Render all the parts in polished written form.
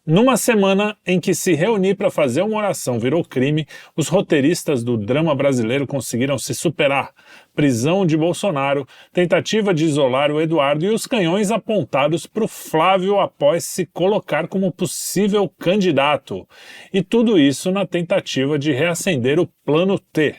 Numa semana em que se reunir para fazer uma oração virou crime, os roteiristas do drama brasileiro conseguiram se superar. Prisão de Bolsonaro, tentativa de isolar o Eduardo e os canhões apontados para o Flávio após se colocar como possível candidato. E tudo isso na tentativa de reacender o Plano T.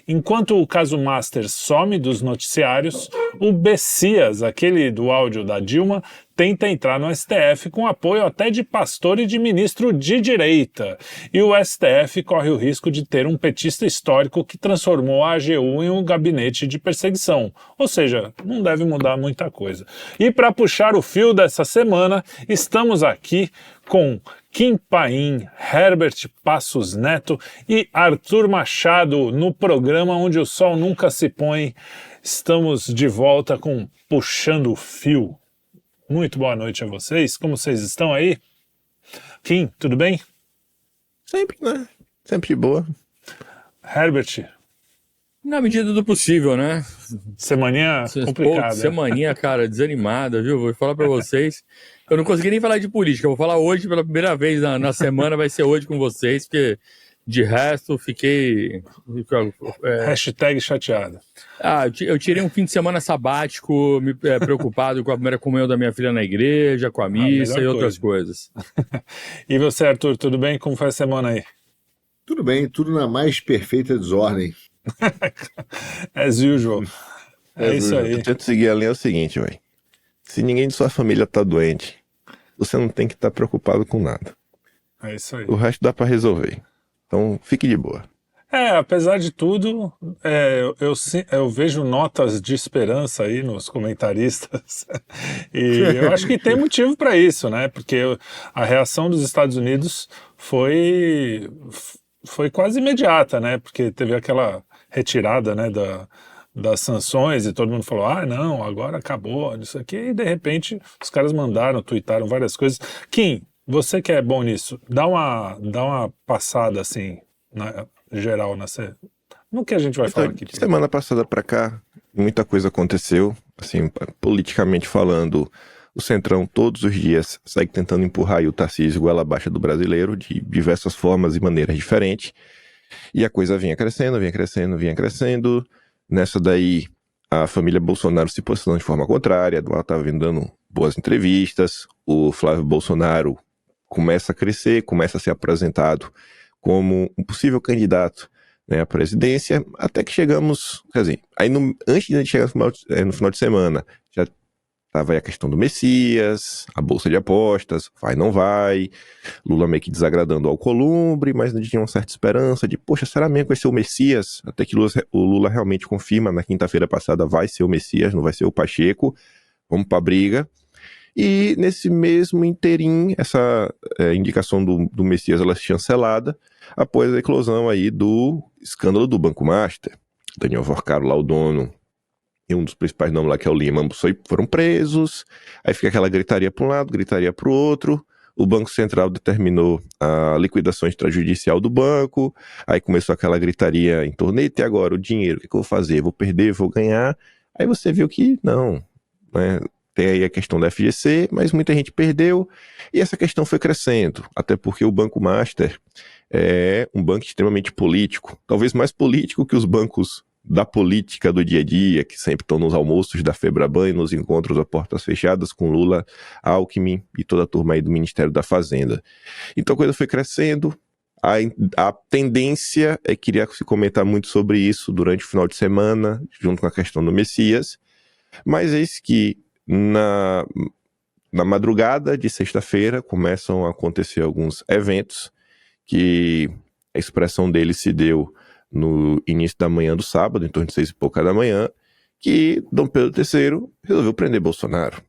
Enquanto o caso Master some dos noticiários, o Bessias, aquele do áudio da Dilma, tenta entrar no STF com apoio até de pastor e de ministro de direita. E o STF corre o risco de ter um petista histórico que transformou a AGU em um gabinete de perseguição. Ou seja, não deve mudar muita coisa. E para puxar o fio dessa semana, estamos aqui com Kim Paim, Herbert Passos Neto e Arthur Machado no programa onde o sol nunca se põe. Estamos de volta com Puxando o Fio. Muito boa noite a vocês. Como vocês estão aí? Kim, tudo bem? Sempre, né? Sempre de boa. Herbert? Na medida do possível, né? Semaninha complicada. Semaninha, cara, desanimada, viu? Vou falar pra vocês. Eu não consegui nem falar de política. Eu vou falar hoje pela primeira vez na semana. Vai ser hoje com vocês, porque de resto fiquei... Hashtag chateado. Eu tirei um fim de semana sabático, preocupado com a primeira comunhão da minha filha na igreja, com a missa e outras coisas. E você, Arthur, tudo bem? Como foi a semana aí? Tudo bem, tudo na mais perfeita desordem. As usual. É isso aí. Eu tento seguir a linha, é o seguinte, velho. Se ninguém de sua família tá doente, você não tem que estar preocupado com nada. É isso aí. O resto dá pra resolver. Então, fique de boa. Apesar de tudo, eu vejo notas de esperança aí nos comentaristas e eu acho que tem motivo para isso, né? Porque a reação dos Estados Unidos foi quase imediata, né? Porque teve aquela retirada, né, das sanções e todo mundo falou, não, agora acabou, isso aqui, e de repente os caras tuitaram várias coisas. Kim, você que é bom nisso, dá uma passada assim, geral, no que a gente vai falar aqui. Semana passada pra cá, muita coisa aconteceu, assim, politicamente falando, o Centrão todos os dias segue tentando empurrar aí o Tarcísio goela abaixo do brasileiro, de diversas formas e maneiras diferentes, e a coisa vinha crescendo. Nessa daí, a família Bolsonaro se posicionando de forma contrária, Eduardo estava vindo dando boas entrevistas, o Flávio Bolsonaro começa a crescer, começa a ser apresentado como um possível candidato, né, à presidência, até que chegamos, quer dizer, aí antes de a gente chegar no final de semana, já estava aí a questão do Messias, a bolsa de apostas, vai, não vai, Lula meio que desagradando ao Alcolumbre, mas a gente tinha uma certa esperança de, poxa, será mesmo que vai ser o Messias? Até que o Lula realmente confirma, na quinta-feira passada, vai ser o Messias, não vai ser o Pacheco, vamos pra briga. E nesse mesmo interim, essa indicação do Messias, ela é chancelada após a eclosão aí do escândalo do Banco Master. Daniel Vorcaro, lá o dono, e um dos principais nomes lá, que é o Lima, foram presos, aí fica aquela gritaria para um lado, gritaria para o outro, o Banco Central determinou a liquidação extrajudicial do banco, aí começou aquela gritaria em torno, e agora o dinheiro, o que eu vou fazer? Vou perder, vou ganhar? Aí você viu que não, né? Tem aí a questão da FGC, mas muita gente perdeu, e essa questão foi crescendo, até porque o Banco Master é um banco extremamente político, talvez mais político que os bancos da política do dia a dia, que sempre estão nos almoços da Febraban e nos encontros a portas fechadas com Lula, Alckmin e toda a turma aí do Ministério da Fazenda. Então a coisa foi crescendo, a tendência é que iria se comentar muito sobre isso durante o final de semana, junto com a questão do Messias, mas eis que na madrugada de sexta-feira começam a acontecer alguns eventos que a expressão deles se deu no início da manhã do sábado, em torno de 6 e pouca da manhã, que Dom Pedro III resolveu prender Bolsonaro,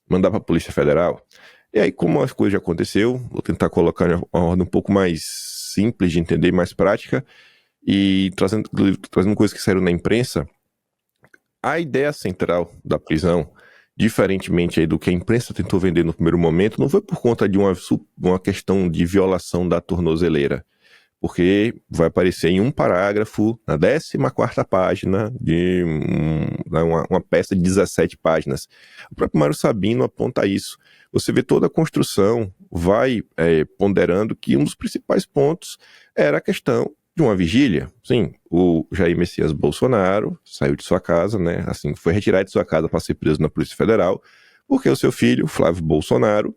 mandar para a Polícia Federal. E aí, como as coisas já aconteceu, vou tentar colocar uma ordem um pouco mais simples de entender, mais prática, e trazendo coisas que saíram na imprensa. A ideia central da prisão, diferentemente aí do que a imprensa tentou vender no primeiro momento, não foi por conta de uma questão de violação da tornozeleira. porque vai aparecer em um parágrafo, na 14ª página, de uma peça de 17 páginas. O próprio Mário Sabino aponta isso. Você vê toda a construção, vai ponderando que um dos principais pontos era a questão de uma vigília. Sim, o Jair Messias Bolsonaro saiu de sua casa, né? Assim, foi retirado de sua casa para ser preso na Polícia Federal, porque o seu filho, Flávio Bolsonaro,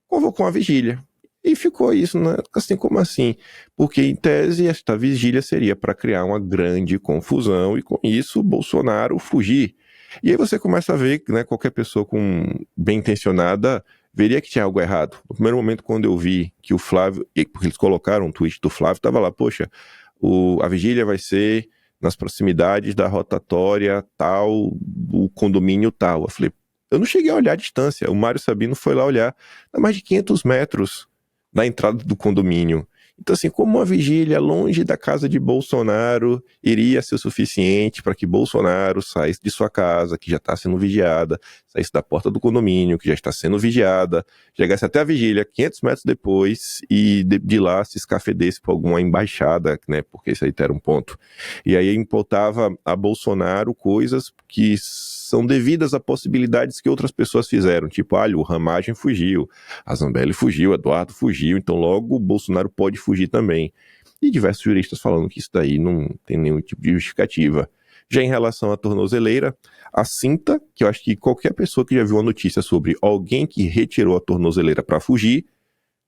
convocou uma vigília. E ficou isso, né? Assim, como assim? Porque, em tese, esta vigília seria para criar uma grande confusão e, com isso, Bolsonaro fugir. E aí você começa a ver, né, qualquer pessoa bem intencionada veria que tinha algo errado. No primeiro momento, quando eu vi que o Flávio, porque eles colocaram um tweet do Flávio, estava lá, poxa, a vigília vai ser nas proximidades da rotatória tal, do condomínio tal. Eu falei, eu não cheguei a olhar a distância, o Mário Sabino foi lá olhar, a mais de 500 metros da entrada do condomínio. Então, assim, como uma vigília longe da casa de Bolsonaro iria ser o suficiente para que Bolsonaro saísse de sua casa, que já está sendo vigiada, saísse da porta do condomínio, que já está sendo vigiada, chegasse até a vigília 500 metros depois e de lá se escafedesse para alguma embaixada, né, porque esse aí era um ponto. E aí imputava a Bolsonaro coisas que são devidas a possibilidades que outras pessoas fizeram, tipo, o Ramagem fugiu, a Zambelli fugiu, Eduardo fugiu, então logo o Bolsonaro pode fugir também. E diversos juristas falando que isso daí não tem nenhum tipo de justificativa. Já em relação à tornozeleira, a cinta, que eu acho que qualquer pessoa que já viu uma notícia sobre alguém que retirou a tornozeleira para fugir,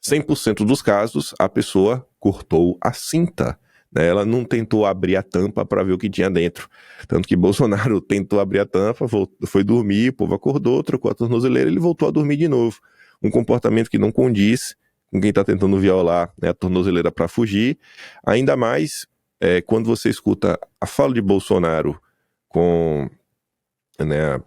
100% dos casos, a pessoa cortou a cinta. Ela não tentou abrir a tampa para ver o que tinha dentro. Tanto que Bolsonaro tentou abrir a tampa, foi dormir, o povo acordou, trocou a tornozeleira, ele voltou a dormir de novo. Um comportamento que não condiz com quem está tentando violar, né, a tornozeleira para fugir. Ainda mais quando você escuta a fala de Bolsonaro com, né,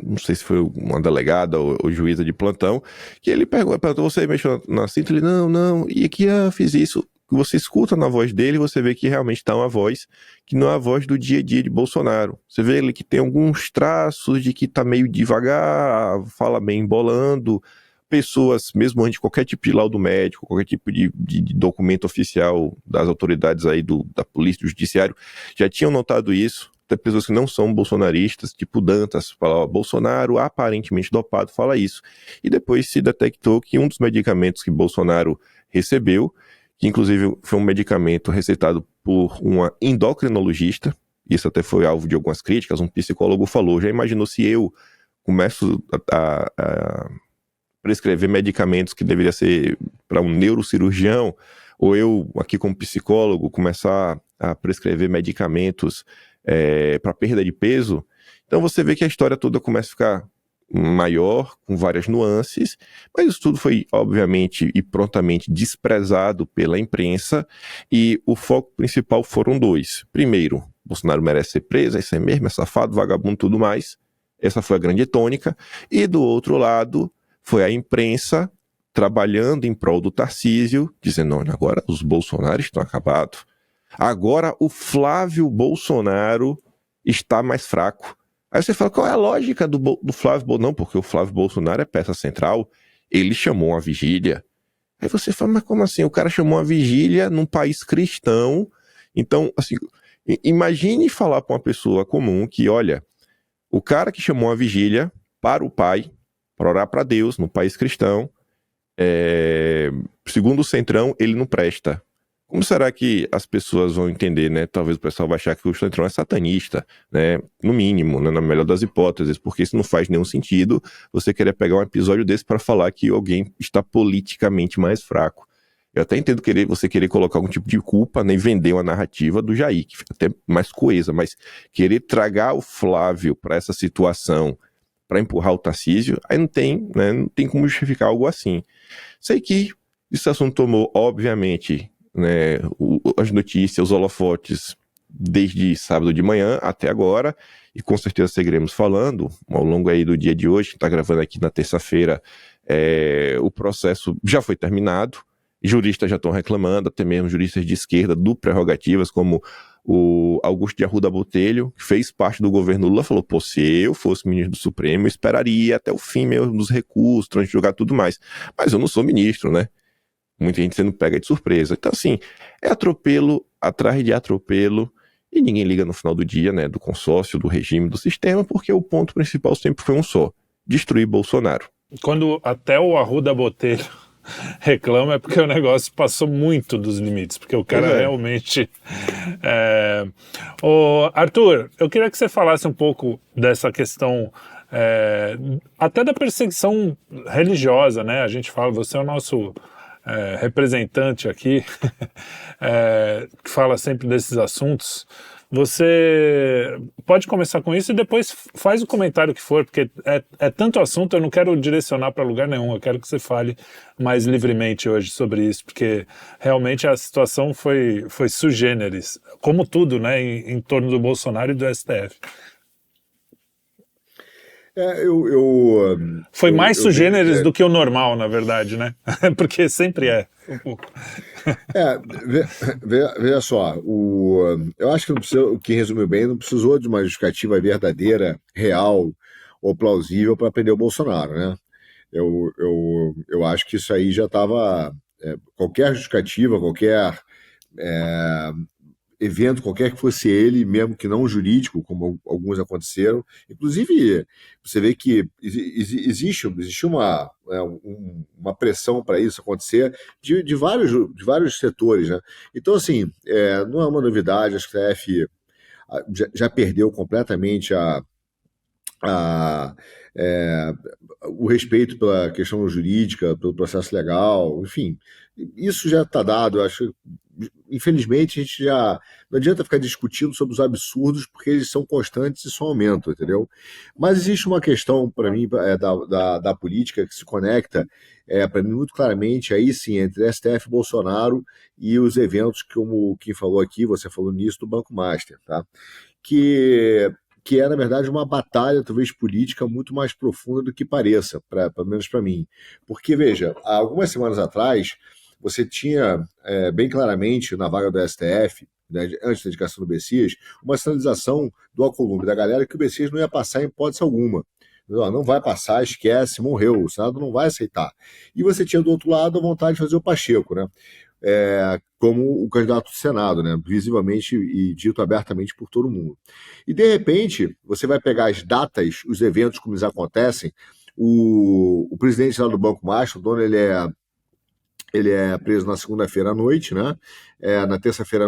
não sei se foi uma delegada ou juíza de plantão, que ele perguntou, você mexeu na cinta? Ele, não, e aqui fiz isso. Você escuta na voz dele, você vê que realmente está uma voz que não é a voz do dia a dia de Bolsonaro. Você vê ele que tem alguns traços de que está meio devagar, fala bem embolando. Pessoas, mesmo antes de qualquer tipo de laudo médico, qualquer tipo de documento oficial das autoridades aí da polícia, do judiciário, já tinham notado isso. Tem pessoas que não são bolsonaristas, tipo Dantas, fala, Bolsonaro aparentemente dopado, fala isso. E depois se detectou que um dos medicamentos que Bolsonaro recebeu, que inclusive foi um medicamento receitado por uma endocrinologista, isso até foi alvo de algumas críticas, um psicólogo falou, já imaginou se eu começo a prescrever medicamentos que deveria ser para um neurocirurgião, ou eu aqui como psicólogo começar a prescrever medicamentos para perda de peso? Então você vê que a história toda começa a ficar maior, com várias nuances, mas isso tudo foi, obviamente, e prontamente desprezado pela imprensa, e o foco principal foram dois. Primeiro, Bolsonaro merece ser preso, isso é mesmo, é safado, vagabundo, tudo mais. Essa foi a grande tônica. E do outro lado, foi a imprensa trabalhando em prol do Tarcísio, dizendo, não, agora os Bolsonaros estão acabados. Agora o Flávio Bolsonaro está mais fraco. Aí você fala, qual é a lógica do Flávio Bolsonaro? Não, porque o Flávio Bolsonaro é peça central, ele chamou uma vigília. Aí você fala, mas como assim? O cara chamou uma vigília num país cristão. Então, assim, imagine falar para uma pessoa comum que, olha, o cara que chamou uma vigília para o pai, para orar para Deus, no país cristão, segundo o Centrão, ele não presta. Como será que as pessoas vão entender, né? Talvez o pessoal vai achar que o Centrão é satanista, né? No mínimo, né? Na melhor das hipóteses, porque isso não faz nenhum sentido você querer pegar um episódio desse para falar que alguém está politicamente mais fraco. Eu até entendo você querer colocar algum tipo de culpa, né, e vender uma narrativa do Jair, que fica até mais coesa, mas querer tragar o Flávio para essa situação, para empurrar o Tarcísio, aí não tem, né? Não tem como justificar algo assim. Sei que esse assunto tomou, obviamente, né, as notícias, os holofotes, desde sábado de manhã até agora, e com certeza seguiremos falando ao longo aí do dia de hoje, que está gravando aqui na terça-feira, o processo já foi terminado, juristas já estão reclamando, até mesmo juristas de esquerda, do prerrogativas, como o Augusto de Arruda Botelho, que fez parte do governo Lula, falou, pô, se eu fosse ministro do Supremo, eu esperaria até o fim mesmo dos recursos, para julgar tudo mais. Mas eu não sou ministro, né? muita gente sendo pega de surpresa. Então, assim, é atropelo atrás de atropelo, e ninguém liga no final do dia, né, do consórcio, do regime, do sistema, porque o ponto principal sempre foi um só: destruir Bolsonaro. Quando até o Arruda Botelho reclama é porque o negócio passou muito dos limites, porque o cara realmente... Arthur, eu queria que você falasse um pouco dessa questão, até da perseguição religiosa, né? A gente fala, você é o nosso representante aqui, que fala sempre desses assuntos. Você pode começar com isso e depois faz o comentário que for, porque é tanto assunto, eu não quero direcionar para lugar nenhum, eu quero que você fale mais livremente hoje sobre isso, porque realmente a situação foi sui generis, como tudo, né, em torno do Bolsonaro e do STF. Foi mais sui generis do que o normal, na verdade, né? Porque sempre é. Veja só, eu acho que não precisa, o que resumiu bem, não precisou de uma justificativa verdadeira, real ou plausível para prender o Bolsonaro, né? Eu acho que isso aí já estava. Qualquer justificativa, qualquer evento, qualquer que fosse ele, mesmo que não jurídico, como alguns aconteceram. Inclusive, você vê que existe uma pressão para isso acontecer de vários setores, né? Então, assim, não é uma novidade, acho que a STF já perdeu completamente o respeito pela questão jurídica, pelo processo legal, enfim, isso já está dado. Eu acho. Infelizmente, a gente já não adianta ficar discutindo sobre os absurdos, porque eles são constantes e só aumentam, entendeu? Mas existe uma questão, para mim, da política que se conecta, para mim, muito claramente, aí sim, entre STF e Bolsonaro e os eventos, como quem falou aqui, você falou nisso, do Banco Master, tá? Que é, na verdade, uma batalha, talvez, política muito mais profunda do que pareça, pelo menos para mim. Porque, veja, há algumas semanas atrás, você tinha bem claramente na vaga do STF, né, antes da indicação do Bessias, uma sinalização do Alcolumbre, da galera, que o Bessias não ia passar em hipótese alguma. Não vai passar, esquece, morreu, o Senado não vai aceitar. E você tinha do outro lado a vontade de fazer o Pacheco, né? Como o candidato do Senado, né? Visivelmente e dito abertamente por todo mundo. E, de repente, você vai pegar as datas, os eventos como eles acontecem. O presidente lá do Banco Master, o dono, ele é preso na segunda-feira à noite, né? Na terça-feira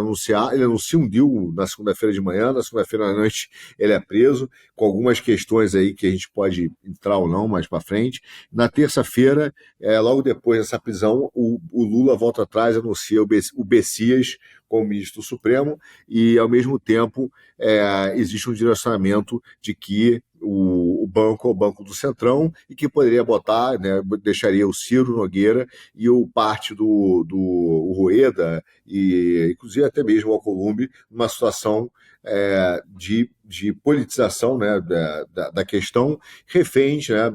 ele anuncia um deal na segunda-feira de manhã, na segunda-feira à noite ele é preso, com algumas questões aí que a gente pode entrar ou não mais para frente. Na terça-feira, logo depois dessa prisão, o Lula volta atrás e anuncia o Bessias como ministro do Supremo, e ao mesmo tempo existe um direcionamento de que o banco é o Banco do Centrão e que poderia botar, né, deixaria o Ciro Nogueira e o parte do Rueda e inclusive até mesmo o Alcolumbre numa situação de politização, né, da questão, reféns, né,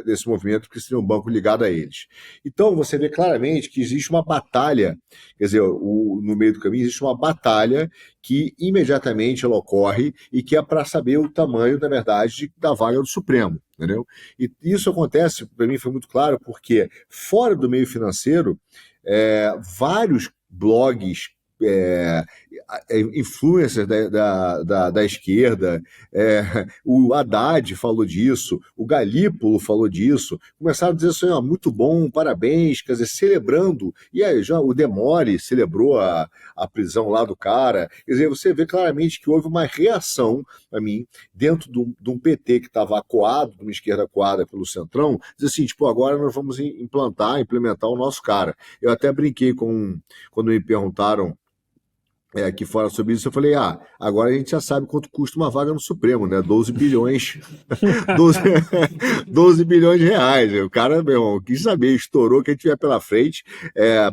desse movimento, que seria um banco ligado a eles. Então você vê claramente que existe uma batalha, quer dizer, no meio do caminho existe uma batalha que imediatamente ela ocorre e que é para saber o tamanho, na verdade, da vaga do Supremo, entendeu? E isso acontece, para mim foi muito claro, porque fora do meio financeiro, vários blogs, influencers da esquerda, o Haddad falou disso, o Galípolo falou disso, começaram a dizer assim, muito bom, parabéns, quer dizer, celebrando, e aí já o Demore celebrou a prisão lá do cara. Quer dizer, você vê claramente que houve uma reação, para mim, dentro de um PT que estava acuado, de uma esquerda acuada pelo Centrão, diz assim, tipo, agora nós vamos implementar o nosso cara. Eu até brinquei quando me perguntaram aqui fora sobre isso, eu falei, agora a gente já sabe quanto custa uma vaga no Supremo, né? 12 bilhões. 12 bilhões de reais. O cara, meu irmão, quis saber, estourou o que a gente tiver pela frente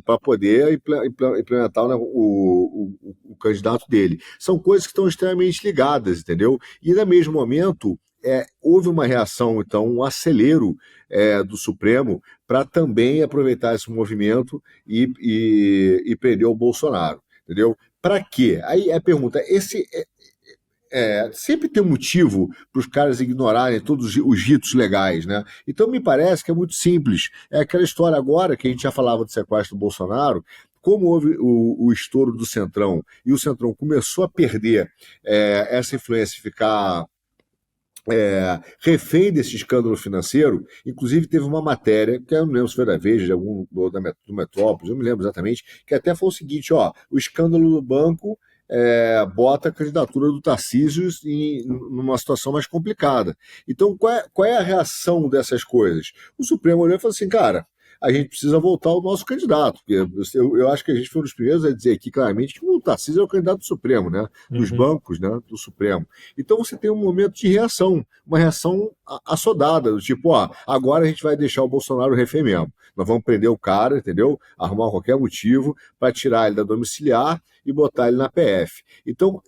para poder implementar, né, o candidato dele. São coisas que estão extremamente ligadas, entendeu? E no mesmo momento, houve uma reação, então, um acelero do Supremo para também aproveitar esse movimento e prender o Bolsonaro, entendeu? Para quê? Aí a pergunta, sempre tem um motivo para os caras ignorarem todos os ritos legais, né? Então me parece que é muito simples. É aquela história agora que a gente já falava do sequestro do Bolsonaro, como houve o estouro do Centrão e o Centrão começou a perder essa influência, ficar refém desse escândalo financeiro. Inclusive teve uma matéria, que eu não lembro se foi da Veja, do Metrópolis, eu não me lembro exatamente, que até foi o seguinte, o escândalo do banco bota a candidatura do Tarcísio numa situação mais complicada. Então, qual é a reação dessas coisas? O Supremo olhou e falou assim, cara, a gente precisa voltar ao nosso candidato, porque eu acho que a gente foi um dos primeiros a dizer aqui claramente que o Tarcísio é o candidato do Supremo, né? Dos bancos, né? Do Supremo. Então você tem um momento de reação, uma reação assodada, do tipo, agora a gente vai deixar o Bolsonaro refém mesmo. Nós vamos prender o cara, entendeu? Arrumar qualquer motivo para tirar ele da domiciliar e botar ele na PF. Então,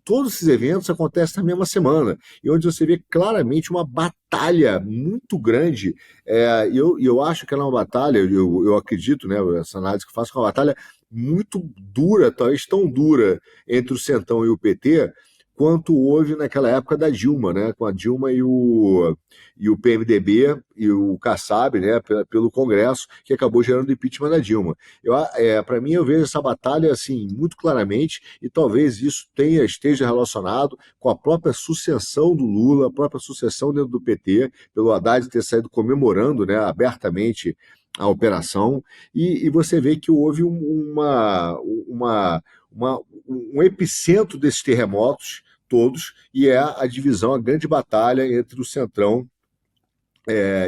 todos esses eventos acontecem na mesma semana, e onde você vê claramente uma batalha muito grande, e eu acho que ela é uma batalha, eu acredito, né, essa análise que eu faço, que é uma batalha muito dura, talvez tão dura, entre o Centrão e o PT, quanto houve naquela época da Dilma, né, com a Dilma e o PMDB e o Kassab, né, pelo Congresso, que acabou gerando o impeachment da Dilma. Para mim, eu vejo essa batalha assim muito claramente, e talvez isso esteja relacionado com a própria sucessão do Lula, a própria sucessão dentro do PT, pelo Haddad ter saído comemorando, né, abertamente a operação, e você vê que houve um epicentro desses terremotos todos, e é a divisão, a grande batalha entre o Centrão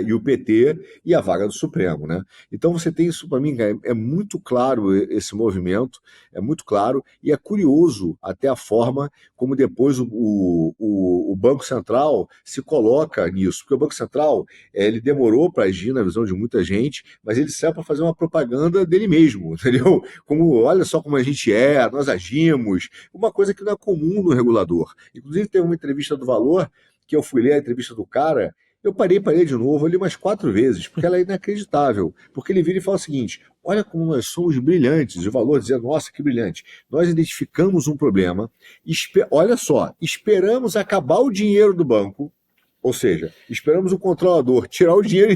e o PT e a vaga do Supremo, né? Então você tem isso, para mim, é muito claro esse movimento, é muito claro, e é curioso até a forma como depois o Banco Central se coloca nisso, porque o Banco Central ele demorou para agir na visão de muita gente, mas ele serve para fazer uma propaganda dele mesmo, entendeu? Como, olha só como a gente nós agimos, uma coisa que não é comum no regulador. Inclusive teve uma entrevista do Valor, que eu fui ler a entrevista do cara. Eu parei de novo, eu li umas 4 vezes, porque ela é inacreditável. Porque ele vira e fala o seguinte, olha como nós somos brilhantes, o Valor dizia, nossa, que brilhante. Nós identificamos um problema, olha só, esperamos acabar o dinheiro do banco, ou seja, esperamos o controlador tirar o dinheiro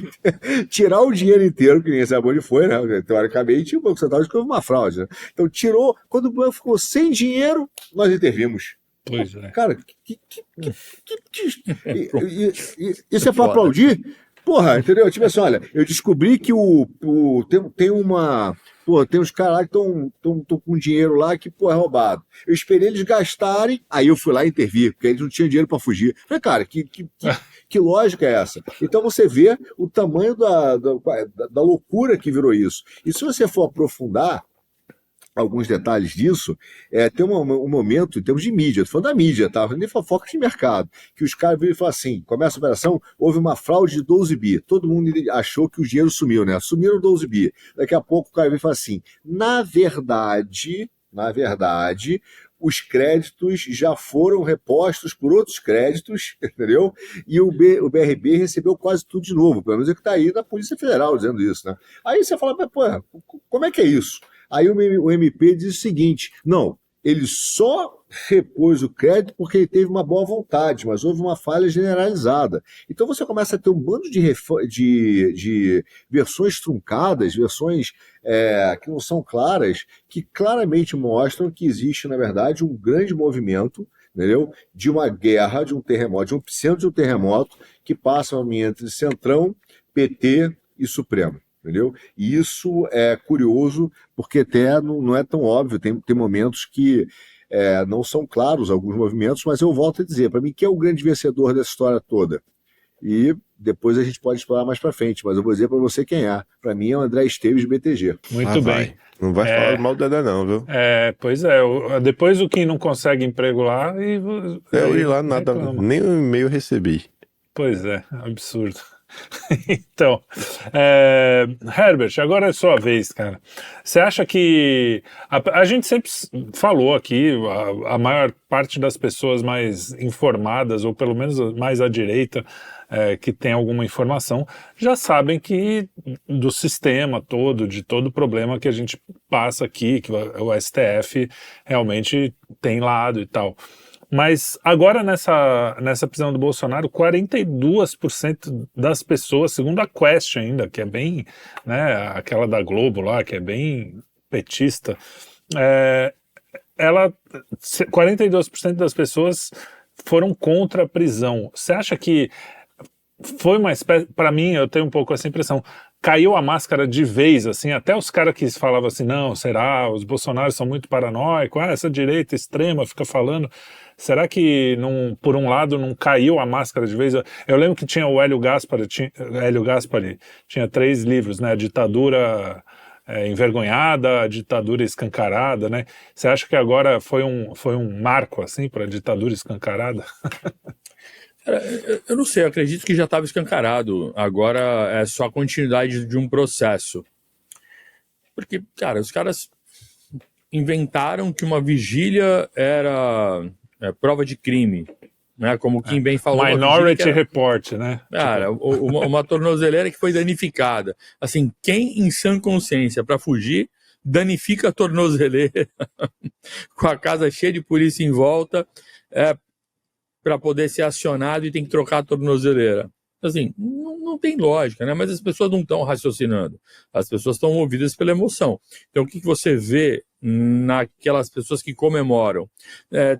inteiro, que ninguém sabe onde foi, né? Teoricamente, o Banco Central disse que houve uma fraude, né? Então tirou, quando o banco ficou sem dinheiro, nós intervimos. Pois é. Cara, isso é para aplaudir? Porra, entendeu? Tipo assim, olha, eu descobri que tem uns caras lá que estão com dinheiro lá que, é roubado. Eu esperei eles gastarem, aí eu fui lá intervir, porque eles não tinham dinheiro para fugir. Falei, cara, que lógica é essa? Então você vê o tamanho da loucura que virou isso. E se você for aprofundar alguns detalhes disso, tem um momento, em termos de mídia, estou falando da mídia, tá? Nem fofoca de mercado, que os caras viram e falam assim, começa a operação, houve uma fraude de 12 bi, todo mundo achou que o dinheiro sumiu, né? Sumiram 12 bi. Daqui a pouco o cara vem e fala assim, na verdade, os créditos já foram repostos por outros créditos, entendeu? E o BRB recebeu quase tudo de novo, pelo menos é que está aí na Polícia Federal dizendo isso, né? Aí você fala, como é que é isso? Aí o MP diz o seguinte, não, ele só repôs o crédito porque ele teve uma boa vontade, mas houve uma falha generalizada. Então você começa a ter um bando de versões truncadas, versões que não são claras, que claramente mostram que existe, na verdade, um grande movimento, entendeu? De uma guerra, de um terremoto, de um epicentro de um terremoto, que passa entre Centrão, PT e Supremo. Entendeu? E isso é curioso, porque até não é tão óbvio, tem momentos que não são claros alguns movimentos, mas eu volto a dizer, para mim, quem é o grande vencedor dessa história toda? E depois a gente pode explorar mais para frente, mas eu vou dizer para você quem é. Para mim é o André Esteves, BTG. Muito bem. Não vai falar mal do Dedé não, viu? Pois é, depois o Kim não consegue emprego lá e... Eu ia lá, nada, nem um e-mail recebi. Pois é, absurdo. Então, Herbert, agora é sua vez, cara. Você acha que a gente sempre falou aqui, a maior parte das pessoas mais informadas, ou pelo menos mais à direita, que tem alguma informação, já sabem que do sistema todo, de todo o problema que a gente passa aqui, que o STF realmente tem lado e tal. Mas agora nessa prisão do Bolsonaro, 42% das pessoas, segundo a Quest ainda, que é bem, né, aquela da Globo lá, que é bem petista, 42% das pessoas foram contra a prisão. Você acha que foi uma espécie, para mim, eu tenho um pouco essa impressão, caiu a máscara de vez, assim, até os caras que falavam assim, não, será, os bolsonaros são muito paranoicos, essa direita extrema fica falando, será que, não, por um lado, não caiu a máscara de vez? Eu lembro que tinha o Hélio Gaspari tinha 3 livros, né, a ditadura envergonhada, a ditadura escancarada, né? Você acha que agora foi um marco, assim, para a ditadura escancarada? Eu não sei, eu acredito que já estava escancarado. Agora é só a continuidade de um processo. Porque, cara, os caras inventaram que uma vigília era prova de crime, né? Como o Kim bem falou. Minority Report, né? Cara, uma tornozeleira que foi danificada. Assim, quem em sã consciência para fugir danifica a tornozeleira com a casa cheia de polícia em volta, para poder ser acionado e tem que trocar a tornozeleira. Assim, não tem lógica, né? Mas as pessoas não estão raciocinando. As pessoas estão movidas pela emoção. Então, o que você vê naquelas pessoas que comemoram?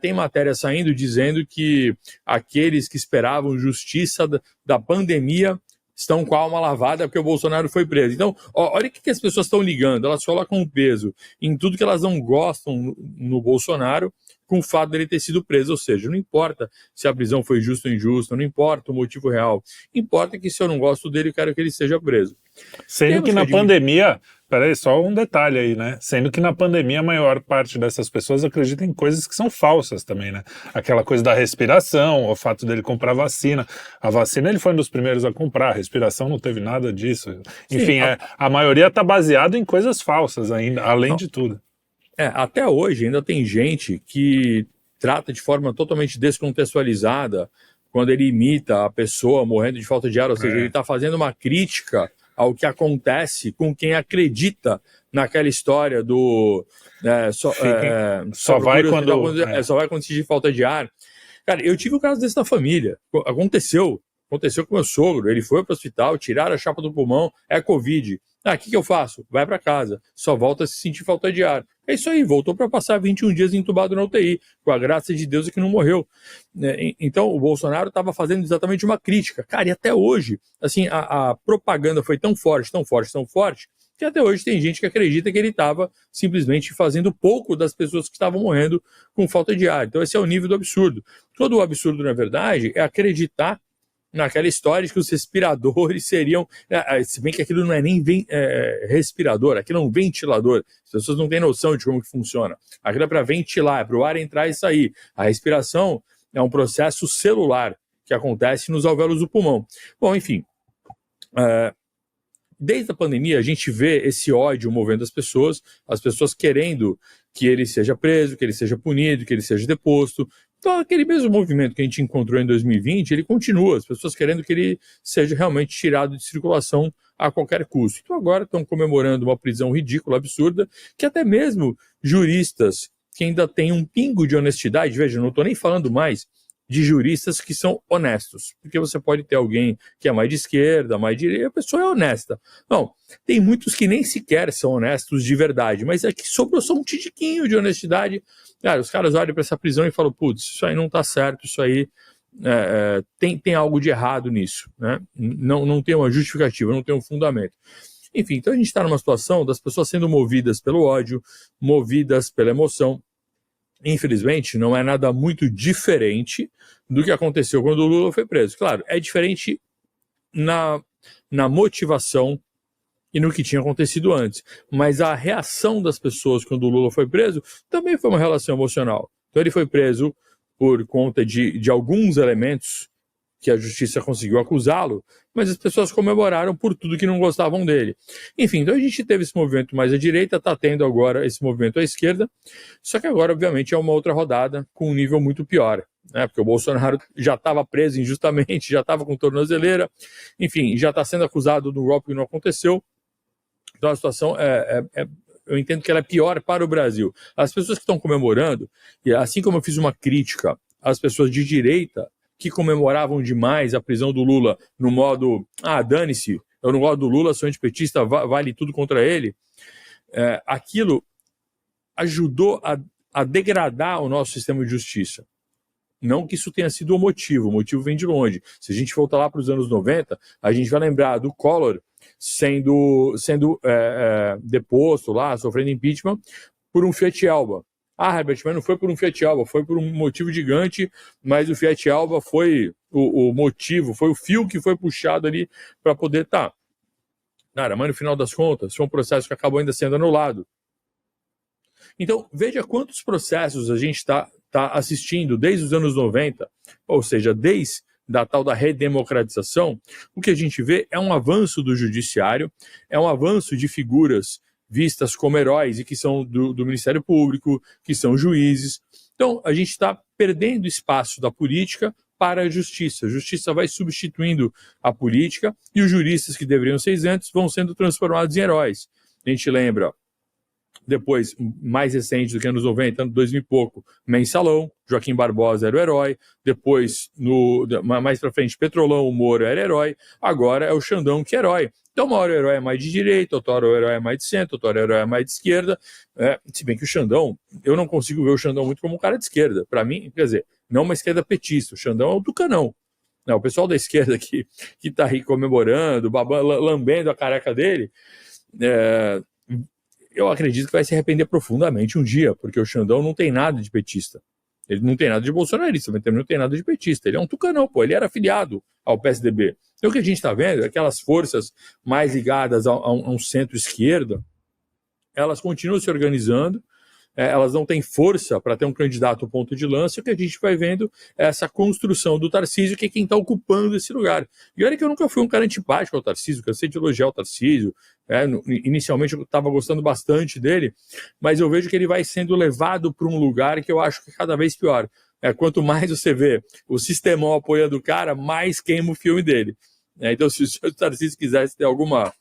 Tem matéria saindo dizendo que aqueles que esperavam justiça da pandemia estão com a alma lavada porque o Bolsonaro foi preso. Então, olha o que as pessoas estão ligando. Elas colocam um peso em tudo que elas não gostam no Bolsonaro, com o fato dele ter sido preso. Ou seja, não importa se a prisão foi justa ou injusta, não importa o motivo real. Importa que se eu não gosto dele, eu quero que ele seja preso. Sendo que na pandemia, peraí, só um detalhe aí, né? Sendo que na pandemia a maior parte dessas pessoas acredita em coisas que são falsas também, né? Aquela coisa da respiração, o fato dele comprar vacina. A vacina ele foi um dos primeiros a comprar, a respiração não teve nada disso. Enfim, sim, a maioria está baseada em coisas falsas ainda, além de tudo. Até hoje ainda tem gente que trata de forma totalmente descontextualizada quando ele imita a pessoa morrendo de falta de ar, ou seja, ele está fazendo uma crítica ao que acontece com quem acredita naquela história do só vai quando sentir falta de ar. Cara, eu tive um caso desse na família. Aconteceu com meu sogro, ele foi para o hospital, tiraram a chapa do pulmão, é Covid. O que eu faço? Vai para casa, só volta a se sentir falta de ar. É isso aí, voltou para passar 21 dias entubado na UTI, com a graça de Deus é que não morreu. Então o Bolsonaro estava fazendo exatamente uma crítica. Cara, e até hoje, assim, a propaganda foi tão forte, que até hoje tem gente que acredita que ele estava simplesmente fazendo pouco das pessoas que estavam morrendo com falta de ar. Então esse é o nível do absurdo. Todo o absurdo, na verdade, é acreditar naquela história de que os respiradores seriam, se bem que aquilo não é nem respirador, aquilo é um ventilador, as pessoas não têm noção de como que funciona. Aquilo é para ventilar, é para o ar entrar e sair. A respiração é um processo celular que acontece nos alvéolos do pulmão. Bom, enfim, desde a pandemia a gente vê esse ódio movendo as pessoas querendo que ele seja preso, que ele seja punido, que ele seja deposto. Então, aquele mesmo movimento que a gente encontrou em 2020, ele continua, as pessoas querendo que ele seja realmente tirado de circulação a qualquer custo. Então, agora estão comemorando uma prisão ridícula, absurda, que até mesmo juristas que ainda têm um pingo de honestidade, veja, eu não estou nem falando mais de juristas que são honestos, porque você pode ter alguém que é mais de esquerda, mais de direita, a pessoa é honesta. Não, tem muitos que nem sequer são honestos de verdade, mas é que sobrou só um tiquinho de honestidade. Cara, os caras olham para essa prisão e falam, putz, isso aí não está certo, isso aí tem algo de errado nisso, né? Não tem uma justificativa, não tem um fundamento. Enfim, então a gente está numa situação das pessoas sendo movidas pelo ódio, movidas pela emoção. Infelizmente, não é nada muito diferente do que aconteceu quando o Lula foi preso. Claro, é diferente na motivação e no que tinha acontecido antes. Mas a reação das pessoas quando o Lula foi preso também foi uma relação emocional. Então ele foi preso por conta de alguns elementos que a justiça conseguiu acusá-lo, mas as pessoas comemoraram por tudo que não gostavam dele. Enfim, então a gente teve esse movimento mais à direita, está tendo agora esse movimento à esquerda, só que agora, obviamente, é uma outra rodada com um nível muito pior, né? Porque o Bolsonaro já estava preso injustamente, já estava com tornozeleira, enfim, já está sendo acusado do golpe que não aconteceu. Então a situação eu entendo que ela é pior para o Brasil. As pessoas que estão comemorando, e assim como eu fiz uma crítica as pessoas de direita que comemoravam demais a prisão do Lula no modo, dane-se, eu não gosto do Lula, sou antipetista, vale tudo contra ele, aquilo ajudou a degradar o nosso sistema de justiça. Não que isso tenha sido o motivo vem de longe. Se a gente voltar lá para os anos 90, a gente vai lembrar do Collor sendo deposto lá, sofrendo impeachment por um Fiat Alba. Herbert, mas não foi por um Fiat Alba, foi por um motivo gigante, mas o Fiat Alba foi o motivo, foi o fio que foi puxado ali para poder estar. Cara, mas no final das contas, foi um processo que acabou ainda sendo anulado. Então, veja quantos processos a gente está assistindo desde os anos 90, ou seja, desde da tal da redemocratização. O que a gente vê é um avanço do judiciário, é um avanço de figuras vistas como heróis e que são do Ministério Público, que são juízes. Então, a gente está perdendo espaço da política para a justiça. A justiça vai substituindo a política e os juristas que deveriam ser isentos vão sendo transformados em heróis. A gente lembra, depois, mais recente do que anos 90, ano 2000 e pouco, Mensalão, Joaquim Barbosa era o herói, depois, mais pra frente, Petrolão, o Moro era herói, agora é o Xandão que é herói. Então, uma hora o herói é mais de direita, outra hora o herói é mais de centro, outra hora o herói é mais de esquerda, se bem que o Xandão, eu não consigo ver o Xandão muito como um cara de esquerda. Para mim, quer dizer, não uma esquerda petista, o Xandão é o Tucanão. Não, o pessoal da esquerda que tá aí comemorando, lambendo a careca dele, eu acredito que vai se arrepender profundamente um dia, porque o Xandão não tem nada de petista. Ele não tem nada de bolsonarista, mas também não tem nada de petista. Ele é um tucanão, ele era afiliado ao PSDB. Então o que a gente está vendo é aquelas forças mais ligadas a um centro-esquerda, elas continuam se organizando, elas não têm força para ter um candidato ponto de lança, e o que a gente vai vendo é essa construção do Tarcísio, que é quem está ocupando esse lugar. E olha que eu nunca fui um cara antipático ao Tarcísio, cansei de elogiar o Tarcísio, inicialmente eu estava gostando bastante dele, mas eu vejo que ele vai sendo levado para um lugar que eu acho que é cada vez pior. Quanto mais você vê o sistemão apoiando o cara, mais queima o filme dele. Então, se o Tarcísio quisesse ter alguma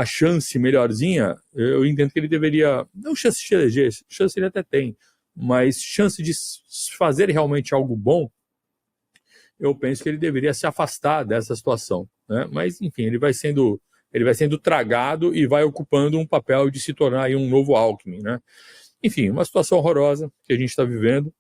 chance melhorzinha, eu entendo que ele deveria, não chance de eleger, chance ele até tem, mas chance de fazer realmente algo bom, eu penso que ele deveria se afastar dessa situação, né? Mas, enfim, ele vai sendo tragado e vai ocupando um papel de se tornar aí um novo Alckmin, né? Enfim, uma situação horrorosa que a gente está vivendo.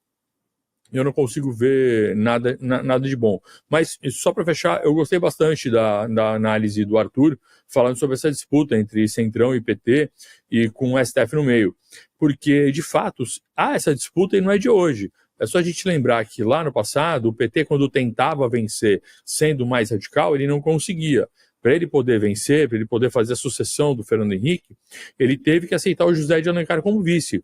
Eu não consigo ver nada de bom. Mas, só para fechar, eu gostei bastante da análise do Arthur, falando sobre essa disputa entre Centrão e PT, e com o STF no meio. Porque, de fato, há essa disputa e não é de hoje. É só a gente lembrar que lá no passado, o PT, quando tentava vencer sendo mais radical, ele não conseguia. Para ele poder vencer, para ele poder fazer a sucessão do Fernando Henrique, ele teve que aceitar o José de Alencar como vice.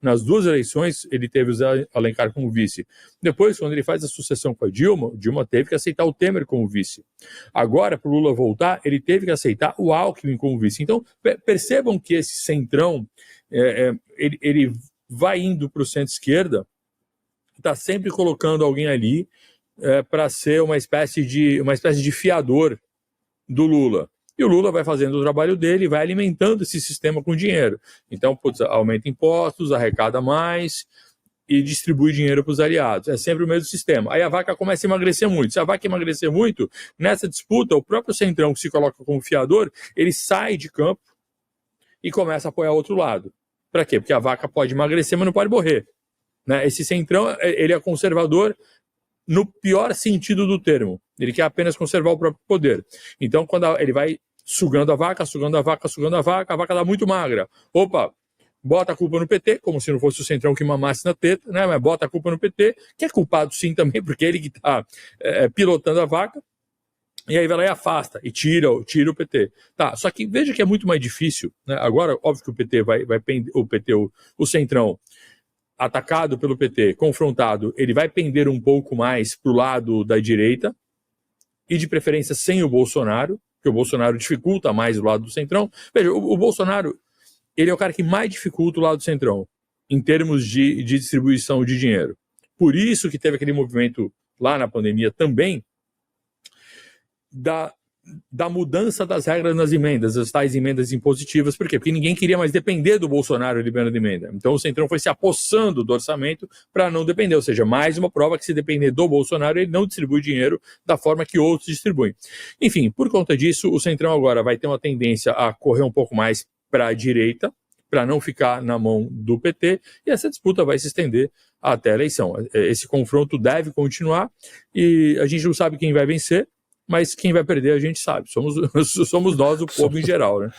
Nas duas eleições, ele teve o Zé Alencar como vice. Depois, quando ele faz a sucessão com a Dilma teve que aceitar o Temer como vice. Agora, para o Lula voltar, ele teve que aceitar o Alckmin como vice. Então, percebam que esse centrão, ele vai indo para o centro-esquerda, está sempre colocando alguém ali para ser uma espécie de fiador do Lula. E o Lula vai fazendo o trabalho dele e vai alimentando esse sistema com dinheiro. Então, aumenta impostos, arrecada mais e distribui dinheiro para os aliados. É sempre o mesmo sistema. Aí a vaca começa a emagrecer muito. Se a vaca emagrecer muito, nessa disputa, o próprio Centrão, que se coloca como fiador, ele sai de campo e começa a apoiar o outro lado. Para quê? Porque a vaca pode emagrecer, mas não pode morrer. Né? Esse Centrão, ele é conservador no pior sentido do termo. Ele quer apenas conservar o próprio poder. Então, quando ele vai sugando a vaca, a vaca dá muito magra. Opa, bota a culpa no PT, como se não fosse o Centrão que mamasse na teta, né? Mas bota a culpa no PT, que é culpado sim também, porque é ele que está pilotando a vaca, e aí vai lá e afasta, e tira o PT. Tá, só que veja que é muito mais difícil, né? Agora, óbvio que o PT o Centrão, atacado pelo PT, confrontado, ele vai pender um pouco mais para o lado da direita, e de preferência sem o Bolsonaro, porque o Bolsonaro dificulta mais o lado do Centrão. Veja, o Bolsonaro, ele é o cara que mais dificulta o lado do Centrão, em termos de distribuição de dinheiro. Por isso que teve aquele movimento lá na pandemia também, da mudança das regras nas emendas, as tais emendas impositivas. Por quê? Porque ninguém queria mais depender do Bolsonaro liberando emenda. Então o Centrão foi se apossando do orçamento para não depender, ou seja, mais uma prova que se depender do Bolsonaro, ele não distribui dinheiro da forma que outros distribuem. Enfim, por conta disso, o Centrão agora vai ter uma tendência a correr um pouco mais para a direita, para não ficar na mão do PT, e essa disputa vai se estender até a eleição. Esse confronto deve continuar, e a gente não sabe quem vai vencer, mas quem vai perder a gente sabe. Somos nós, o povo em geral, né?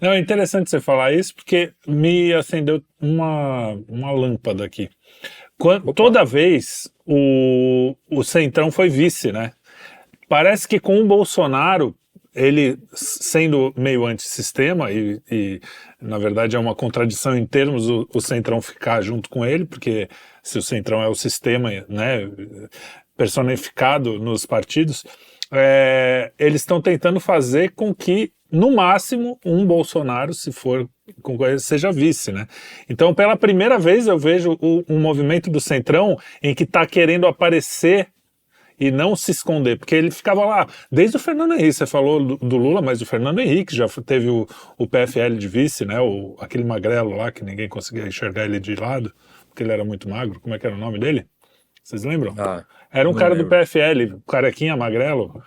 Não, é interessante você falar isso, porque me acendeu uma lâmpada aqui. Toda vez o Centrão foi vice, né? Parece que com o Bolsonaro, ele sendo meio antissistema, e na verdade é uma contradição em termos o Centrão ficar junto com ele, porque se o Centrão é o sistema, né, personificado nos partidos, eles estão tentando fazer com que, no máximo, um Bolsonaro, se for com ele, seja vice, né? Então, pela primeira vez eu vejo um movimento do Centrão em que está querendo aparecer e não se esconder, porque ele ficava lá, desde o Fernando Henrique, você falou do Lula, mas o Fernando Henrique já teve o PFL de vice, né, aquele magrelo lá, que ninguém conseguia enxergar ele de lado, porque ele era muito magro. Como é que era o nome dele? Vocês lembram? Era um cara do PFL, carequinha, magrelo,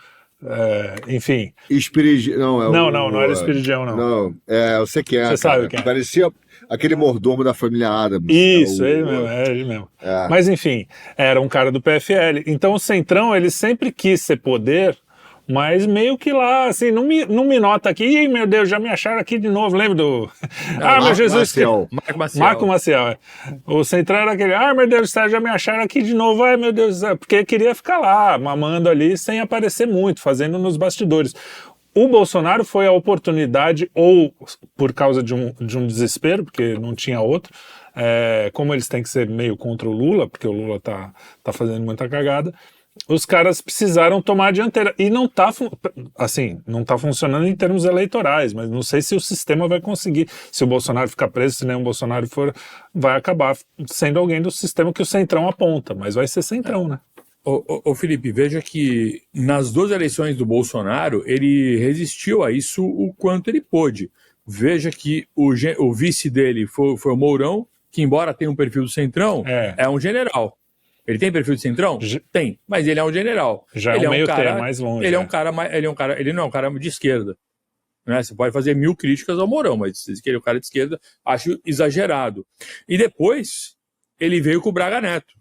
enfim. Não era Espiridião, não. Não, eu sei que é. Você sabe quem é. Parecia aquele mordomo da família Adams. Isso, ele mesmo. Mas enfim, era um cara do PFL. Então o Centrão, ele sempre quis ser poder, mas meio que lá, assim, não me nota aqui. Ih, meu Deus, já me acharam aqui de novo. Lembra do... meu Jesus... Marco Maciel. O Centrão era aquele... meu Deus do céu, já me acharam aqui de novo. Ai, meu Deus do céu. Porque queria ficar lá, mamando ali, sem aparecer muito, fazendo nos bastidores. O Bolsonaro foi a oportunidade, ou por causa de um desespero, porque não tinha outro, como eles têm que ser meio contra o Lula, porque o Lula tá fazendo muita cagada, os caras precisaram tomar a dianteira. E não tá funcionando em termos eleitorais, mas não sei se o sistema vai conseguir. Se o Bolsonaro ficar preso, se nenhum Bolsonaro for, vai acabar sendo alguém do sistema que o Centrão aponta, mas vai ser Centrão, né? Ô Felipe, veja que nas duas eleições do Bolsonaro, ele resistiu a isso o quanto ele pôde. Veja que o vice dele foi o Mourão, que embora tenha um perfil do Centrão, é um general. Ele tem perfil de Centrão? Tem, mas ele é um general. Já ele é um meio termo mais longe. Ele não é um cara de esquerda. Né? Você pode fazer 1000 críticas ao Mourão, mas dizer que ele é um cara de esquerda, acho exagerado. E depois, ele veio com o Braga Neto,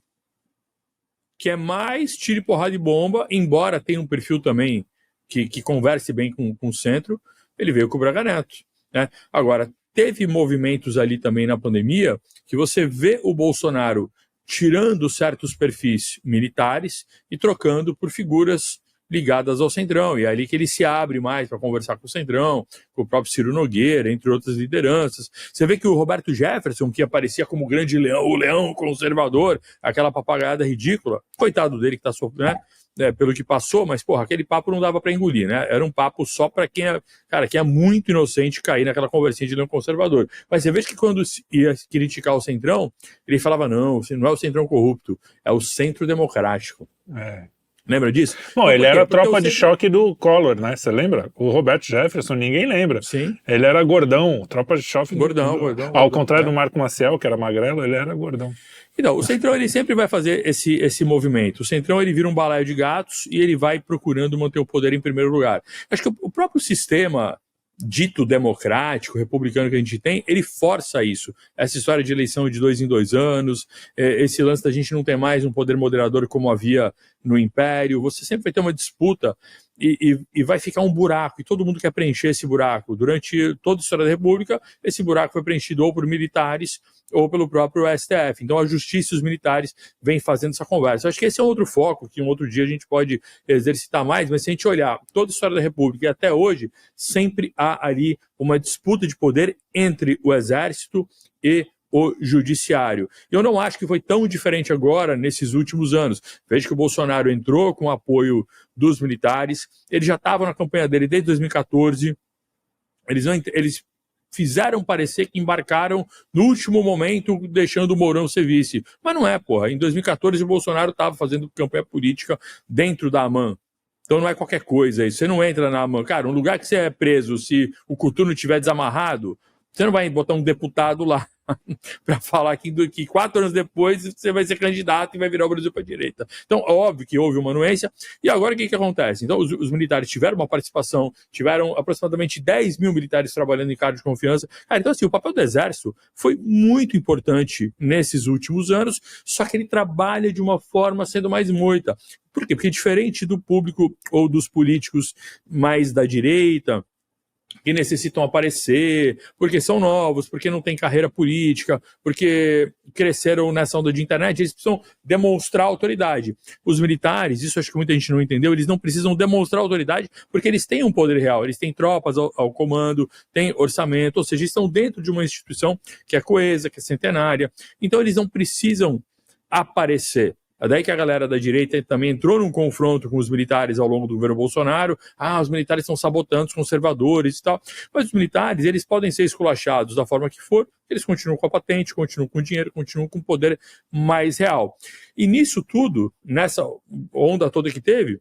que é mais tiro e porrada de bomba, embora tenha um perfil também que converse bem com o centro, ele veio com o Braga Neto. Né? Agora, teve movimentos ali também na pandemia que você vê o Bolsonaro tirando certos perfis militares e trocando por figuras ligadas ao Centrão, e é ali que ele se abre mais para conversar com o Centrão, com o próprio Ciro Nogueira, entre outras lideranças. Você vê que o Roberto Jefferson, que aparecia como grande leão, o leão conservador, aquela papagaiada ridícula, coitado dele que está sofrendo, né, pelo que passou, mas, porra, aquele papo não dava para engolir, né? Era um papo só para quem é muito inocente cair naquela conversinha de leão conservador. Mas você vê que quando ia criticar o Centrão, ele falava, não é o Centrão corrupto, é o Centro Democrático. Lembra disso? Bom, ele era a tropa de choque do Collor, né? Você lembra? O Roberto Jefferson, ninguém lembra. Sim. Ele era gordão, tropa de choque. Gordão. Ao contrário do Marco Maciel, que era magrelo, ele era gordão. Então, o Centrão ele sempre vai fazer esse movimento. O Centrão ele vira um balaio de gatos e ele vai procurando manter o poder em primeiro lugar. Acho que o próprio sistema dito democrático, republicano que a gente tem, ele força isso. Essa história de eleição de 2 em 2 anos, esse lance da gente não ter mais um poder moderador como havia no Império, você sempre vai ter uma disputa e vai ficar um buraco, e todo mundo quer preencher esse buraco. Durante toda a história da República, esse buraco foi preenchido ou por militares ou pelo próprio STF. Então a justiça e os militares vêm fazendo essa conversa. Eu acho que esse é um outro foco, que um outro dia a gente pode exercitar mais, mas se a gente olhar toda a história da República e até hoje, sempre há ali uma disputa de poder entre o Exército e o Judiciário. Eu não acho que foi tão diferente agora nesses últimos anos. Veja que o Bolsonaro entrou com o apoio dos militares, ele já estava na campanha dele desde 2014, eles fizeram parecer que embarcaram no último momento, deixando o Mourão ser vice. Mas não é, porra. Em 2014 o Bolsonaro estava fazendo campanha política dentro da AMAN. Então não é qualquer coisa isso. Você não entra Cara, um lugar que você é preso, se o coturno estiver desamarrado, você não vai botar um deputado lá para falar que 4 anos depois você vai ser candidato e vai virar o Brasil para a direita. Então, óbvio que houve uma anuência. E agora o que acontece? Então, os militares tiveram uma participação, tiveram aproximadamente 10 mil militares trabalhando em cargo de confiança. Cara, então, assim, o papel do Exército foi muito importante nesses últimos anos, só que ele trabalha de uma forma sendo mais moita. Por quê? Porque diferente do público ou dos políticos mais da direita, que necessitam aparecer, porque são novos, porque não têm carreira política, porque cresceram nessa onda de internet, eles precisam demonstrar autoridade. Os militares, isso acho que muita gente não entendeu, eles não precisam demonstrar autoridade porque eles têm um poder real, eles têm tropas ao comando, têm orçamento, ou seja, estão dentro de uma instituição que é coesa, que é centenária, então eles não precisam aparecer. É daí que a galera da direita também entrou num confronto com os militares ao longo do governo Bolsonaro. Os militares estão sabotando os conservadores e tal. Mas os militares, eles podem ser esculachados da forma que for, eles continuam com a patente, continuam com o dinheiro, continuam com o poder mais real. E nisso tudo, nessa onda toda que teve,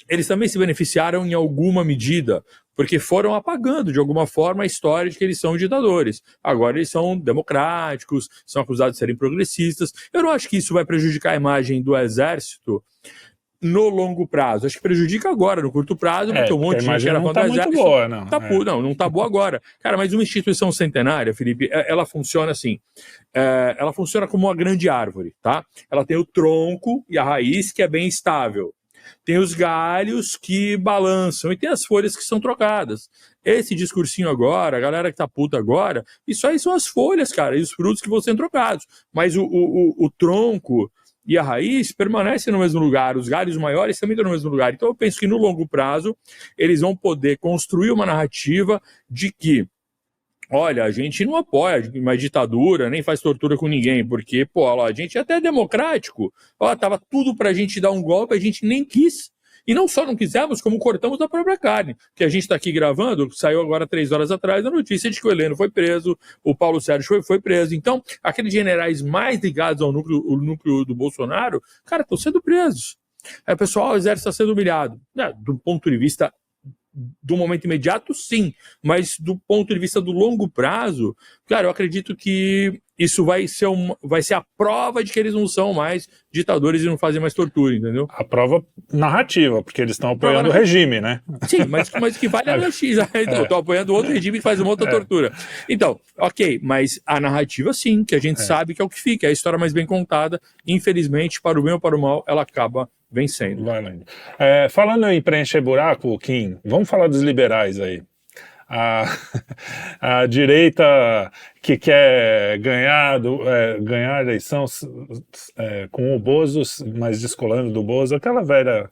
eles também se beneficiaram em alguma medida, porque foram apagando de alguma forma a história de que eles são ditadores. Agora eles são democráticos, são acusados de serem progressistas. Eu não acho que isso vai prejudicar a imagem do Exército no longo prazo. Acho que prejudica agora, no curto prazo, porque um monte de gente era contra o Exército. Boa, não. Não tá boa agora. Cara, mas uma instituição centenária, Felipe, ela funciona assim. Ela funciona como uma grande árvore, tá? Ela tem o tronco e a raiz que é bem estável. Tem os galhos que balançam e tem as folhas que são trocadas. Esse discursinho agora, a galera que tá puta agora, isso aí são as folhas, cara, e os frutos que vão sendo trocados. Mas o tronco e a raiz permanecem no mesmo lugar, os galhos maiores também estão no mesmo lugar. Então eu penso que no longo prazo eles vão poder construir uma narrativa de que olha, a gente não apoia uma ditadura, nem faz tortura com ninguém, porque, a gente é até democrático. Tava tudo pra gente dar um golpe, a gente nem quis. E não só não quisemos, como cortamos a própria carne. Que a gente tá aqui gravando, saiu agora 3 horas atrás a notícia de que o Heleno foi preso, o Paulo Sérgio foi preso. Então, aqueles generais mais ligados ao núcleo do Bolsonaro, cara, estão sendo presos. Aí, pessoal, o exército está sendo humilhado. Do ponto de vista do momento imediato, sim, mas do ponto de vista do longo prazo, cara, eu acredito que isso vai ser a prova de que eles não são mais ditadores e não fazem mais tortura, entendeu? A prova narrativa, porque eles estão apoiando o regime, né? Sim, mas que vale a notícia. Então, estão apoiando outro regime que faz uma outra tortura. Então, ok, mas a narrativa sim, que a gente sabe que é o que fica, é a história mais bem contada, infelizmente, para o bem ou para o mal, ela acaba vencendo. Vai lá. Falando em preencher buraco, Kim, vamos falar dos liberais aí. A direita que quer ganhar a eleição com o Bozo, mas descolando do Bozo, aquela velha...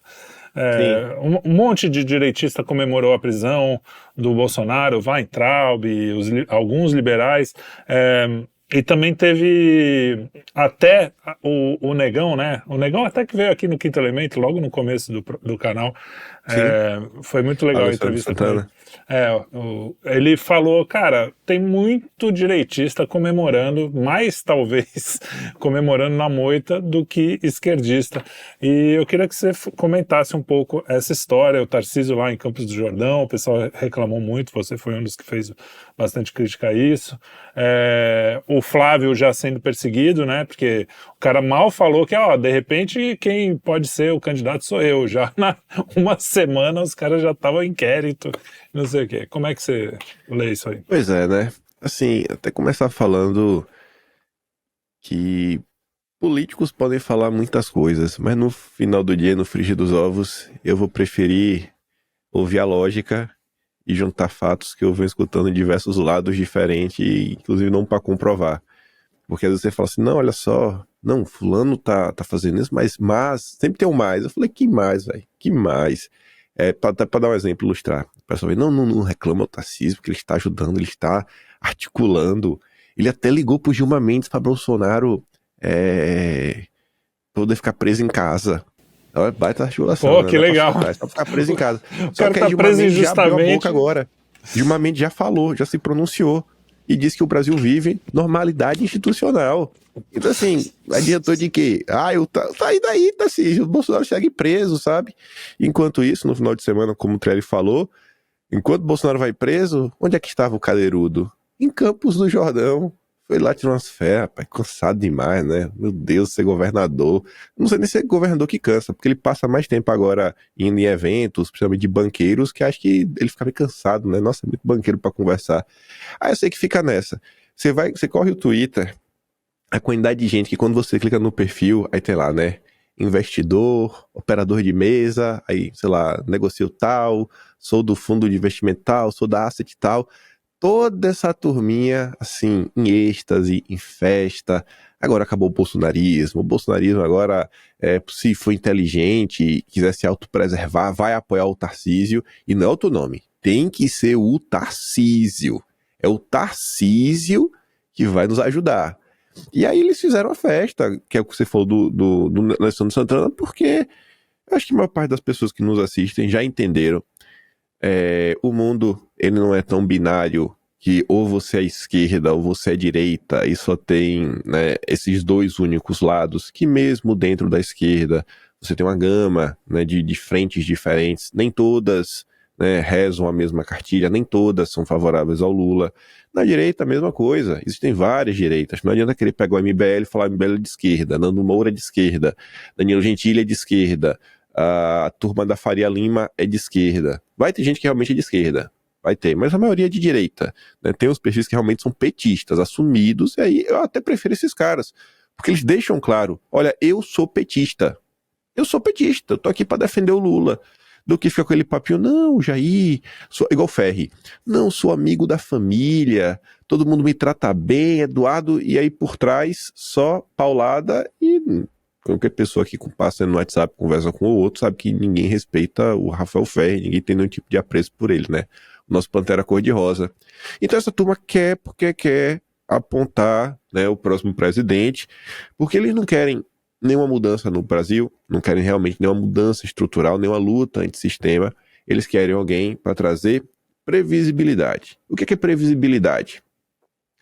um monte de direitista comemorou a prisão do Bolsonaro, Weintraub, alguns liberais... E também teve até o Negão, né? O Negão até que veio aqui no Quinto Elemento, logo no começo do canal. Foi muito legal a entrevista com ele. Ele falou, cara, tem muito direitista comemorando, mais talvez comemorando na moita do que esquerdista. E eu queria que você comentasse um pouco essa história. O Tarcísio lá em Campos do Jordão, o pessoal reclamou muito, você foi um dos que fez bastante crítica a isso. O Flávio já sendo perseguido, né? Porque o cara mal falou que, de repente, quem pode ser o candidato sou eu. Já na uma semana os caras já estavam em inquérito, não sei o quê. Como é que você lê isso aí? Pois é, né? Assim, até começar falando que políticos podem falar muitas coisas, mas no final do dia, no frigir dos ovos, eu vou preferir ouvir a lógica e juntar fatos que eu venho escutando em diversos lados diferentes, inclusive não para comprovar. Porque às vezes você fala assim, não, olha só, não, fulano tá fazendo isso, mas sempre tem um mais. Eu falei, que mais, velho? Que mais? Até para dar um exemplo, ilustrar. O pessoal vem, não reclama o Tarcísio, porque ele está ajudando, ele está articulando. Ele até ligou pro Gilmar Mendes para Bolsonaro poder ficar preso em casa. Baita articulação. Pô, que legal. Pra ficar preso em casa. O cara tá preso injustamente. Já abriu a boca agora. Gilmar Mendes já falou, já se pronunciou. e disse que o Brasil vive normalidade institucional. Então, assim, adiantou de quê? Tá aí daí, Tarcísio, o Bolsonaro segue preso, sabe? Enquanto isso, no final de semana, como o Trelli falou, enquanto o Bolsonaro vai preso, onde é que estava o Cadeirudo? Em Campos do Jordão. Foi lá tirar umas férias, rapaz, cansado demais, né? Meu Deus, ser governador. Não sei nem se é governador que cansa, porque ele passa mais tempo agora indo em eventos, principalmente de banqueiros, que acho que ele fica meio cansado, né? Nossa, é muito banqueiro pra conversar. Aí eu sei que fica nessa. Você corre o Twitter, a quantidade de gente que quando você clica no perfil, aí tem lá, né? Investidor, operador de mesa, aí, sei lá, negocio tal, sou do fundo de investimento tal, sou da asset tal. Toda essa turminha, assim, em êxtase, em festa. Agora acabou o bolsonarismo. O bolsonarismo agora, se for inteligente e quiser se autopreservar, vai apoiar o Tarcísio. E não é outro nome. Tem que ser o Tarcísio. É o Tarcísio que vai nos ajudar. E aí eles fizeram a festa, que é o que você falou do Alessandro Santana, porque eu acho que a maior parte das pessoas que nos assistem já entenderam. O mundo, ele não é tão binário que ou você é esquerda ou você é direita e só tem, né, esses dois únicos lados, que mesmo dentro da esquerda você tem uma gama, né, de frentes diferentes, nem todas, né, rezam a mesma cartilha, nem todas são favoráveis ao Lula. Na direita a mesma coisa, existem várias direitas, não adianta querer pegar o MBL e falar o MBL é de esquerda, Nando Moura é de esquerda, Danilo Gentili é de esquerda, a turma da Faria Lima é de esquerda. Vai ter gente que realmente é de esquerda, vai ter, mas a maioria é de direita, né? Tem uns perfis que realmente são petistas, assumidos, e aí eu até prefiro esses caras, porque eles deixam claro, olha, eu sou petista, eu tô aqui pra defender o Lula, do que fica com aquele papinho, não, Jair, sou igual Ferri, não, sou amigo da família, todo mundo me trata bem, Eduardo, e aí por trás só paulada e... Qualquer pessoa que passa no WhatsApp, conversa com o outro, sabe que ninguém respeita o Rafael Ferri, ninguém tem nenhum tipo de apreço por ele, né? O nosso Pantera cor-de-rosa. Então essa turma quer, porque quer apontar, né, o próximo presidente, porque eles não querem nenhuma mudança no Brasil, não querem realmente nenhuma mudança estrutural, nenhuma luta antissistema, eles querem alguém para trazer previsibilidade. O que é previsibilidade?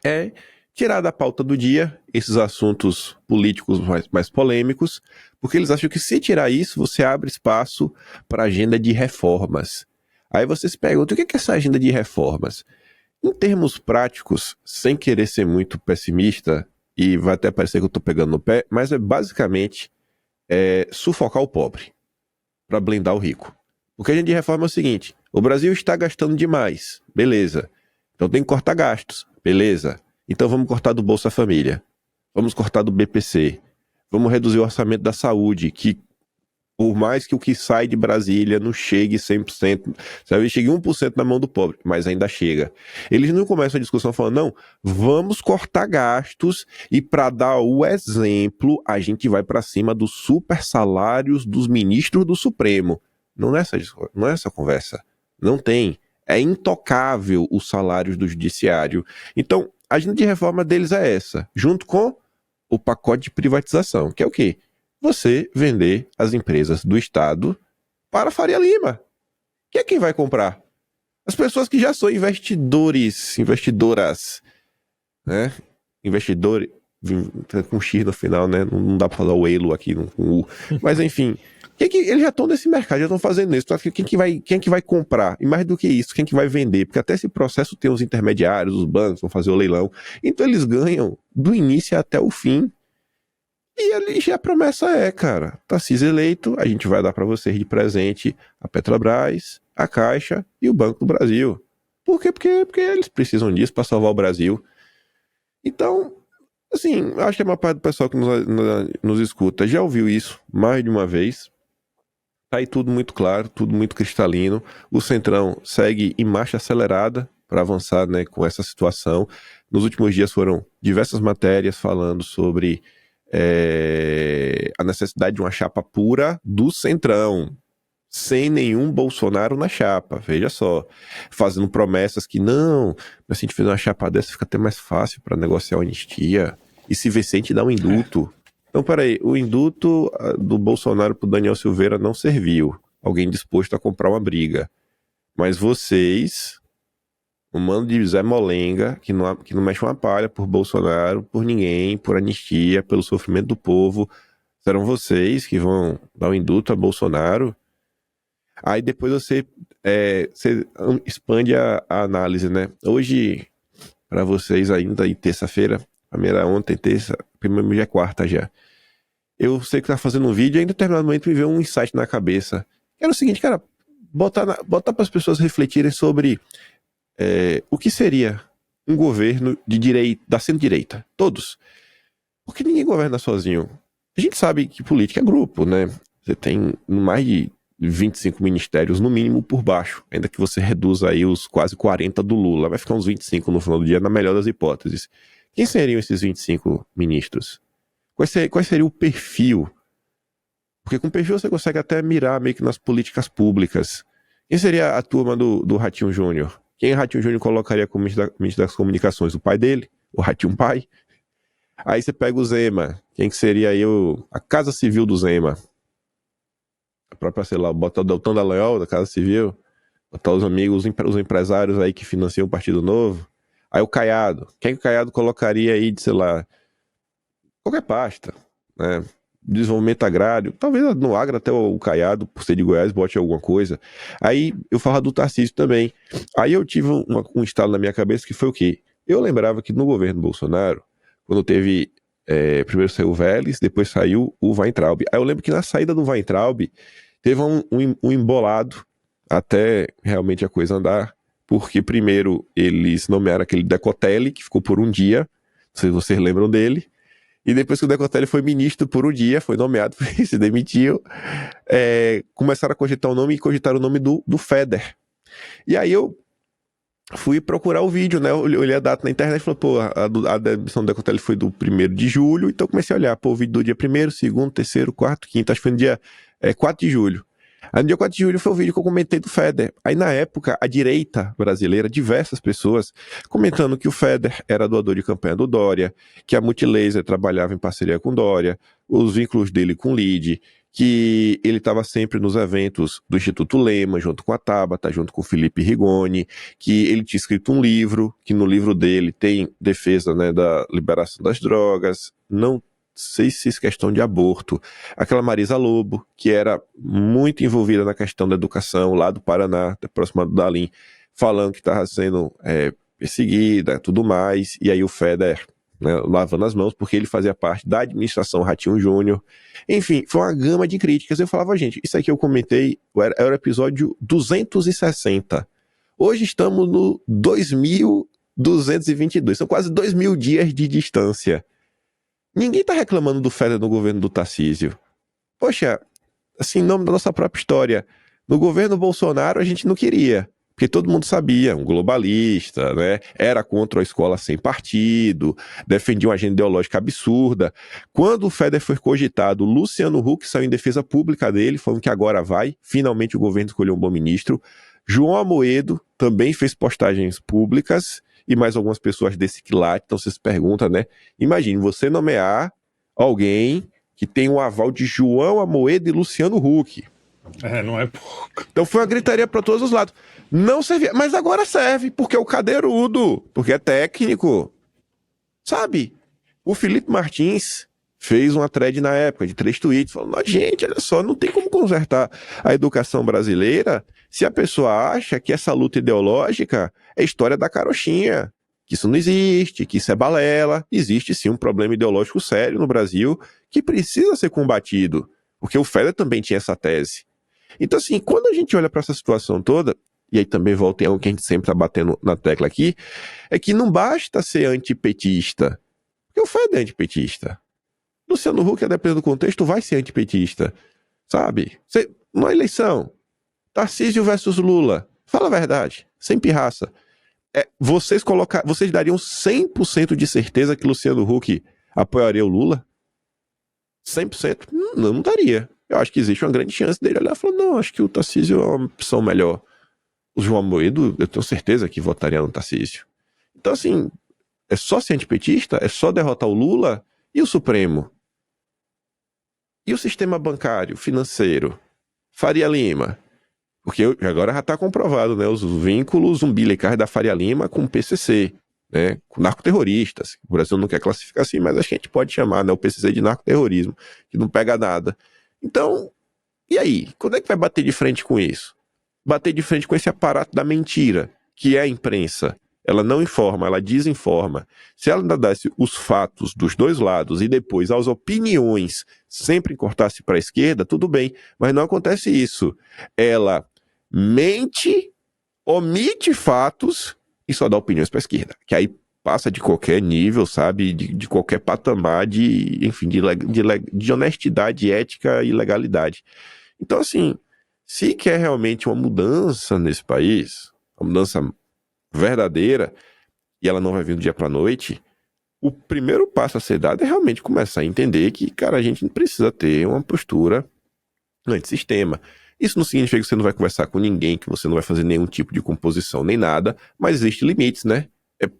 É tirar da pauta do dia esses assuntos políticos mais polêmicos, porque eles acham que se tirar isso, você abre espaço para agenda de reformas. Aí você se pergunta, o que é essa agenda de reformas? Em termos práticos, sem querer ser muito pessimista, e vai até parecer que eu estou pegando no pé, mas é basicamente sufocar o pobre, para blindar o rico. Porque a agenda de reforma é o seguinte, o Brasil está gastando demais, beleza. Então tem que cortar gastos, beleza. Então vamos cortar do Bolsa Família, vamos cortar do BPC, vamos reduzir o orçamento da saúde, que por mais que o que sai de Brasília não chegue 100%, sabe, chegue 1% na mão do pobre, mas ainda chega. Eles não começam a discussão falando, não, vamos cortar gastos e para dar o exemplo, a gente vai para cima dos super salários dos ministros do Supremo. Não é essa conversa, não tem. É intocável os salários do judiciário. Então, a agenda de reforma deles é essa, junto com o pacote de privatização, que é o quê? Você vender as empresas do Estado para a Faria Lima. Que é quem vai comprar? As pessoas que já são investidoras, né? Investidores, com X no final, né? Não dá para falar o elo aqui com U. Mas enfim, eles já estão nesse mercado, já estão fazendo isso. Quem que vai comprar? E mais do que isso, quem que vai vender? Porque até esse processo tem os intermediários, os bancos vão fazer o leilão. Então eles ganham do início até o fim. E ali já a promessa cara, Tarcísio eleito, a gente vai dar para vocês de presente a Petrobras, a Caixa e o Banco do Brasil. Por quê? Porque eles precisam disso para salvar o Brasil. Então, assim, acho que a maior parte do pessoal que nos escuta já ouviu isso mais de uma vez. Tá aí tudo muito claro, tudo muito cristalino. O Centrão segue em marcha acelerada para avançar, né, com essa situação. Nos últimos dias foram diversas matérias falando sobre a necessidade de uma chapa pura do Centrão, sem nenhum Bolsonaro na chapa, veja só, fazendo promessas que não, mas se a gente fizer uma chapa dessa fica até mais fácil para negociar a anistia, e se Vicente dá um indulto. Então peraí, o indulto do Bolsonaro pro Daniel Silveira não serviu, alguém disposto a comprar uma briga, mas vocês um mano de Zé Molenga, que não mexe uma palha por Bolsonaro, por ninguém, por anistia, pelo sofrimento do povo. Serão vocês que vão dar o indulto a Bolsonaro. Aí depois você expande a análise, né? Hoje, para vocês ainda, em terça-feira, primeira ontem, terça, primeiro já é quarta já. Eu sei que tá fazendo um vídeo e em determinado momento me veio um insight na cabeça. Era o seguinte, cara, botar para as pessoas refletirem sobre o que seria um governo de direita, da centro-direita. Todos. Porque ninguém governa sozinho. A gente sabe que política é grupo, né? Você tem mais de 25 ministérios, no mínimo, por baixo. Ainda que você reduza aí os quase 40 do Lula. Vai ficar uns 25 no final do dia, na melhor das hipóteses. Quem seriam esses 25 ministros? Qual seria o perfil? Porque com perfil você consegue até mirar meio que nas políticas públicas. Quem seria a turma do Ratinho Júnior? Quem o Ratinho Júnior colocaria como ministro das comunicações? O pai dele? O Ratinho pai? Aí você pega o Zema. Quem que seria aí a Casa Civil do Zema? A própria, sei lá, botar o Deltan Dallagnol da Casa Civil, botar os amigos, os empresários aí que financiam o Partido Novo. Aí o Caiado. Quem o Caiado colocaria aí de, sei lá, qualquer pasta, né? Desenvolvimento agrário, talvez no agro até o Caiado, por ser de Goiás, bote alguma coisa. Aí eu falava do Tarcísio também. Aí eu tive um estalo na minha cabeça que foi o quê? Eu lembrava que no governo Bolsonaro, quando teve, primeiro saiu o Vélez, depois saiu o Weintraub. Aí eu lembro que na saída do Weintraub, teve um embolado até realmente a coisa andar, porque primeiro eles nomearam aquele Decotelli, que ficou por um dia, não sei se vocês lembram dele, e depois que o Decotelli foi ministro por um dia, foi nomeado, se demitiu, começaram a cogitar o nome e cogitaram o nome do Feder. E aí eu fui procurar o vídeo, né? Eu olhei a data na internet e falei, pô, a demissão do Decotelli foi do 1º de julho, então eu comecei a olhar, pô, o vídeo do dia 1º, 2º, 3º, 4º, 5º, acho que foi no dia 4 de julho. Aí no dia 4 de julho foi o vídeo que eu comentei do Feder. Aí na época, a direita brasileira, diversas pessoas comentando que o Feder era doador de campanha do Dória, que a Multilaser trabalhava em parceria com Dória, os vínculos dele com Lide, que ele estava sempre nos eventos do Instituto Lema, junto com a Tabata, junto com o Felipe Rigoni, que ele tinha escrito um livro, que no livro dele tem defesa, né, da liberação das drogas, não sei se é questão de aborto. Aquela Marisa Lobo, que era muito envolvida na questão da educação, lá do Paraná, próxima do Dalim, falando que estava sendo perseguida, tudo mais, e aí o Feder, né, lavando as mãos, porque ele fazia parte da administração Ratinho Júnior. Enfim, foi uma gama de críticas. Eu falava, gente, isso aqui eu comentei, era o episódio 260. Hoje estamos no 2222, são quase 2000 dias de distância. Ninguém tá reclamando do Feder no governo do Tarcísio. Poxa, assim, em nome da nossa própria história, no governo Bolsonaro a gente não queria, porque todo mundo sabia, um globalista, né? Era contra a escola sem partido, defendia uma agenda ideológica absurda. Quando o Feder foi cogitado, Luciano Huck saiu em defesa pública dele, falando que agora vai, finalmente o governo escolheu um bom ministro. João Amoedo também fez postagens públicas, e mais algumas pessoas desse quilate. Então você se pergunta, né? Imagine você nomear alguém que tem o aval de João Amoedo e Luciano Huck. Não é pouco. Então foi uma gritaria para todos os lados. Não servia, mas agora serve, porque é o cadeirudo, porque é técnico. Sabe? O Felipe Martins fez uma thread na época de 3 tweets, falando, gente, olha só, não tem como consertar a educação brasileira se a pessoa acha que essa luta ideológica é história da carochinha, que isso não existe, que isso é balela. Existe sim um problema ideológico sério no Brasil que precisa ser combatido, porque o Feder também tinha essa tese. Então assim, quando a gente olha para essa situação toda, e aí também volta em algo que a gente sempre está batendo na tecla aqui, é que não basta ser antipetista, porque o Feder é antipetista. Luciano Huck, a depender do contexto, vai ser antipetista, sabe? Numa eleição, Tarcísio versus Lula, fala a verdade, sem pirraça. Vocês dariam 100% de certeza que Luciano Huck apoiaria o Lula? 100%? Não daria. Eu acho que existe uma grande chance dele olhar e falar, não, acho que o Tarcísio é uma opção melhor. O João Amoedo, eu tenho certeza que votaria no Tarcísio. Então, assim, é só ser antipetista? É só derrotar o Lula? E o Supremo? E o sistema bancário, financeiro? Faria Lima? Porque agora já está comprovado, né? Os vínculos umbilicais da Faria Lima com o PCC, né? Com narcoterroristas. O Brasil não quer classificar assim, mas acho que a gente pode chamar, né, o PCC de narcoterrorismo, que não pega nada. Então, e aí? Quando é que vai bater de frente com isso? Bater de frente com esse aparato da mentira, que é a imprensa. Ela não informa, ela desinforma. Se ela ainda desse os fatos dos dois lados e depois as opiniões sempre cortasse para a esquerda, tudo bem. Mas não acontece isso. Ela mente, omite fatos e só dá opiniões para a esquerda. Que aí passa de qualquer nível, sabe? De qualquer patamar enfim, de honestidade, ética e legalidade. Então, assim, se quer realmente uma mudança nesse país, uma mudança verdadeira, e ela não vai vir do dia para a noite, o primeiro passo a ser dado é realmente começar a entender que, cara, a gente não precisa ter uma postura antissistema. Isso não significa que você não vai conversar com ninguém, que você não vai fazer nenhum tipo de composição nem nada, mas existem limites, né?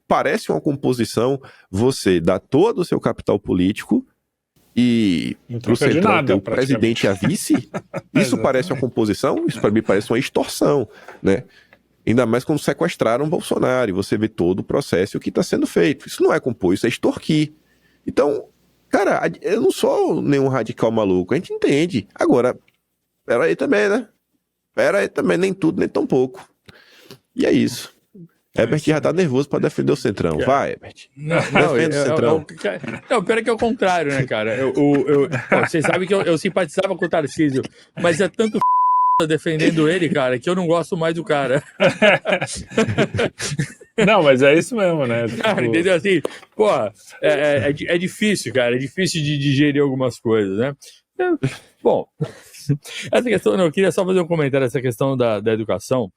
Parece uma composição você dar todo o seu capital político e pro Centrão ter o presidente e a vice. Isso parece uma composição? Isso para mim parece uma extorsão, né? Ainda mais quando sequestraram Bolsonaro e você vê todo o processo e o que está sendo feito. Isso não é compor, isso é extorquir. Então, cara, eu não sou nenhum radical maluco, a gente entende. Agora, pera aí também, né? Pera aí também, nem tudo, nem tão pouco. E é isso. Herbert já tá nervoso pra defender o Centrão. Vai, Herbert. Defenda o Centrão. Não, pior é que é o contrário, né, cara? Vocês sabem que eu simpatizava com o Tarcísio, mas é tanto defendendo ele, cara, que eu não gosto mais do cara. Não, mas é isso mesmo, né? Cara, entendeu? Assim, pô, é difícil, cara. É difícil de digerir algumas coisas, né? Bom, essa questão, eu queria só fazer um comentário essa questão da educação.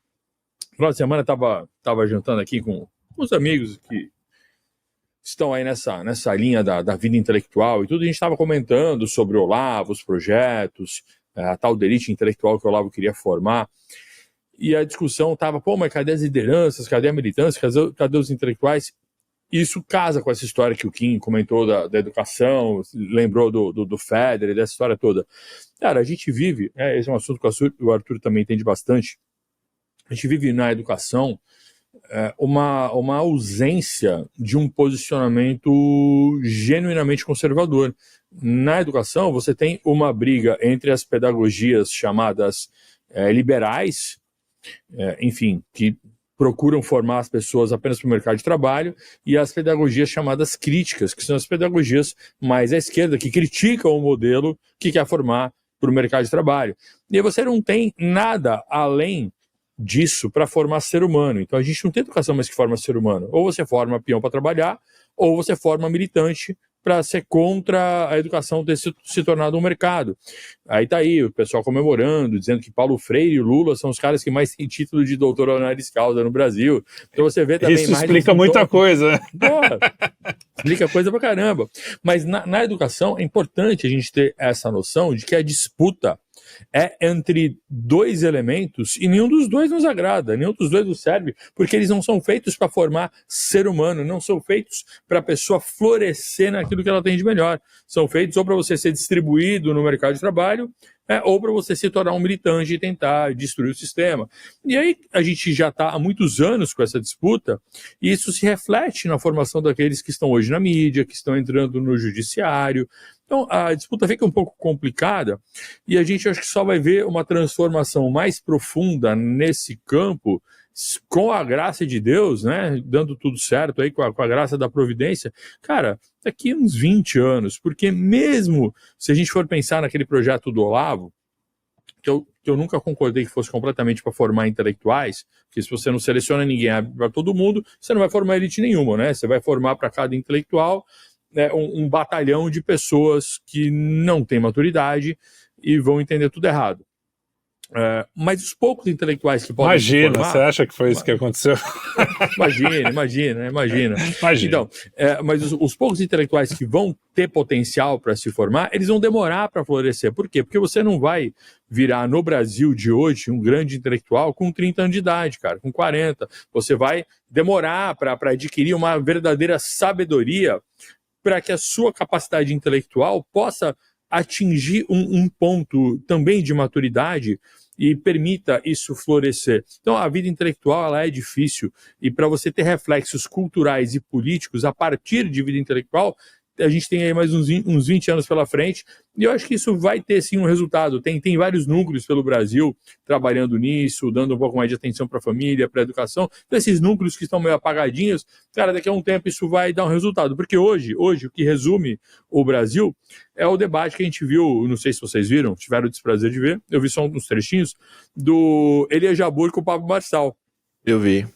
No final de semana tava jantando aqui com uns amigos que estão aí nessa linha da vida intelectual e tudo. A gente estava comentando sobre o Olavo, os projetos, a tal da elite intelectual que o Olavo queria formar. E a discussão estava, pô, mas cadê as lideranças, cadê a militância, cadê os intelectuais? Isso casa com essa história que o Kim comentou da educação, lembrou do Federer, dessa história toda. Cara, a gente vive, esse é um assunto que o Arthur também entende bastante, a gente vive na educação uma ausência de um posicionamento genuinamente conservador. Na educação, você tem uma briga entre as pedagogias chamadas liberais, enfim, que procuram formar as pessoas apenas para o mercado de trabalho, e as pedagogias chamadas críticas, que são as pedagogias mais à esquerda, que criticam o modelo que quer formar para o mercado de trabalho. E aí você não tem nada além disso para formar ser humano. Então a gente não tem educação mais que forma ser humano. Ou você forma peão para trabalhar, ou você forma militante para ser contra a educação ter se tornado um mercado. Aí tá aí o pessoal comemorando, dizendo que Paulo Freire e Lula são os caras que mais têm título de doutor honoris causa no Brasil. Então você vê também isso explica muita coisa. Porra, explica coisa pra caramba. Mas na educação é importante a gente ter essa noção de que a disputa é entre dois elementos e nenhum dos dois nos agrada, nenhum dos dois nos serve, porque eles não são feitos para formar ser humano, não são feitos para a pessoa florescer naquilo que ela tem de melhor. São feitos ou para você ser distribuído no mercado de trabalho, ou para você se tornar um militante e tentar destruir o sistema. E aí a gente já está há muitos anos com essa disputa, e isso se reflete na formação daqueles que estão hoje na mídia, que estão entrando no judiciário. Então a disputa fica um pouco complicada, e a gente acho que só vai ver uma transformação mais profunda nesse campo com a graça de Deus, né, dando tudo certo aí com a graça da providência, cara, daqui uns 20 anos, porque mesmo se a gente for pensar naquele projeto do Olavo, que eu nunca concordei que fosse completamente para formar intelectuais, porque se você não seleciona ninguém para todo mundo, você não vai formar elite nenhuma, né, você vai formar para cada intelectual um batalhão de pessoas que não têm maturidade e vão entender tudo errado. Mas os poucos intelectuais que podem se formar... Você acha que foi isso que aconteceu? Imagina. Então, mas os poucos intelectuais que vão ter potencial para se formar, eles vão demorar para florescer. Por quê? Porque você não vai virar no Brasil de hoje um grande intelectual com 30 anos de idade, cara, com 40. Você vai demorar para adquirir uma verdadeira sabedoria para que a sua capacidade intelectual possa atingir um ponto também de maturidade e permita isso florescer. Então, a vida intelectual ela é difícil, e para você ter reflexos culturais e políticos a partir de vida intelectual, a gente tem aí mais uns 20 anos pela frente, e eu acho que isso vai ter sim um resultado. Tem vários núcleos pelo Brasil trabalhando nisso, dando um pouco mais de atenção para a família, para a educação. Então, esses núcleos que estão meio apagadinhos, cara, daqui a um tempo isso vai dar um resultado. Porque hoje o que resume o Brasil é o debate que a gente viu, não sei se vocês viram, tiveram o desprazer de ver, eu vi só uns trechinhos, do Elias Jabbour com o Pablo Marçal. Eu vi.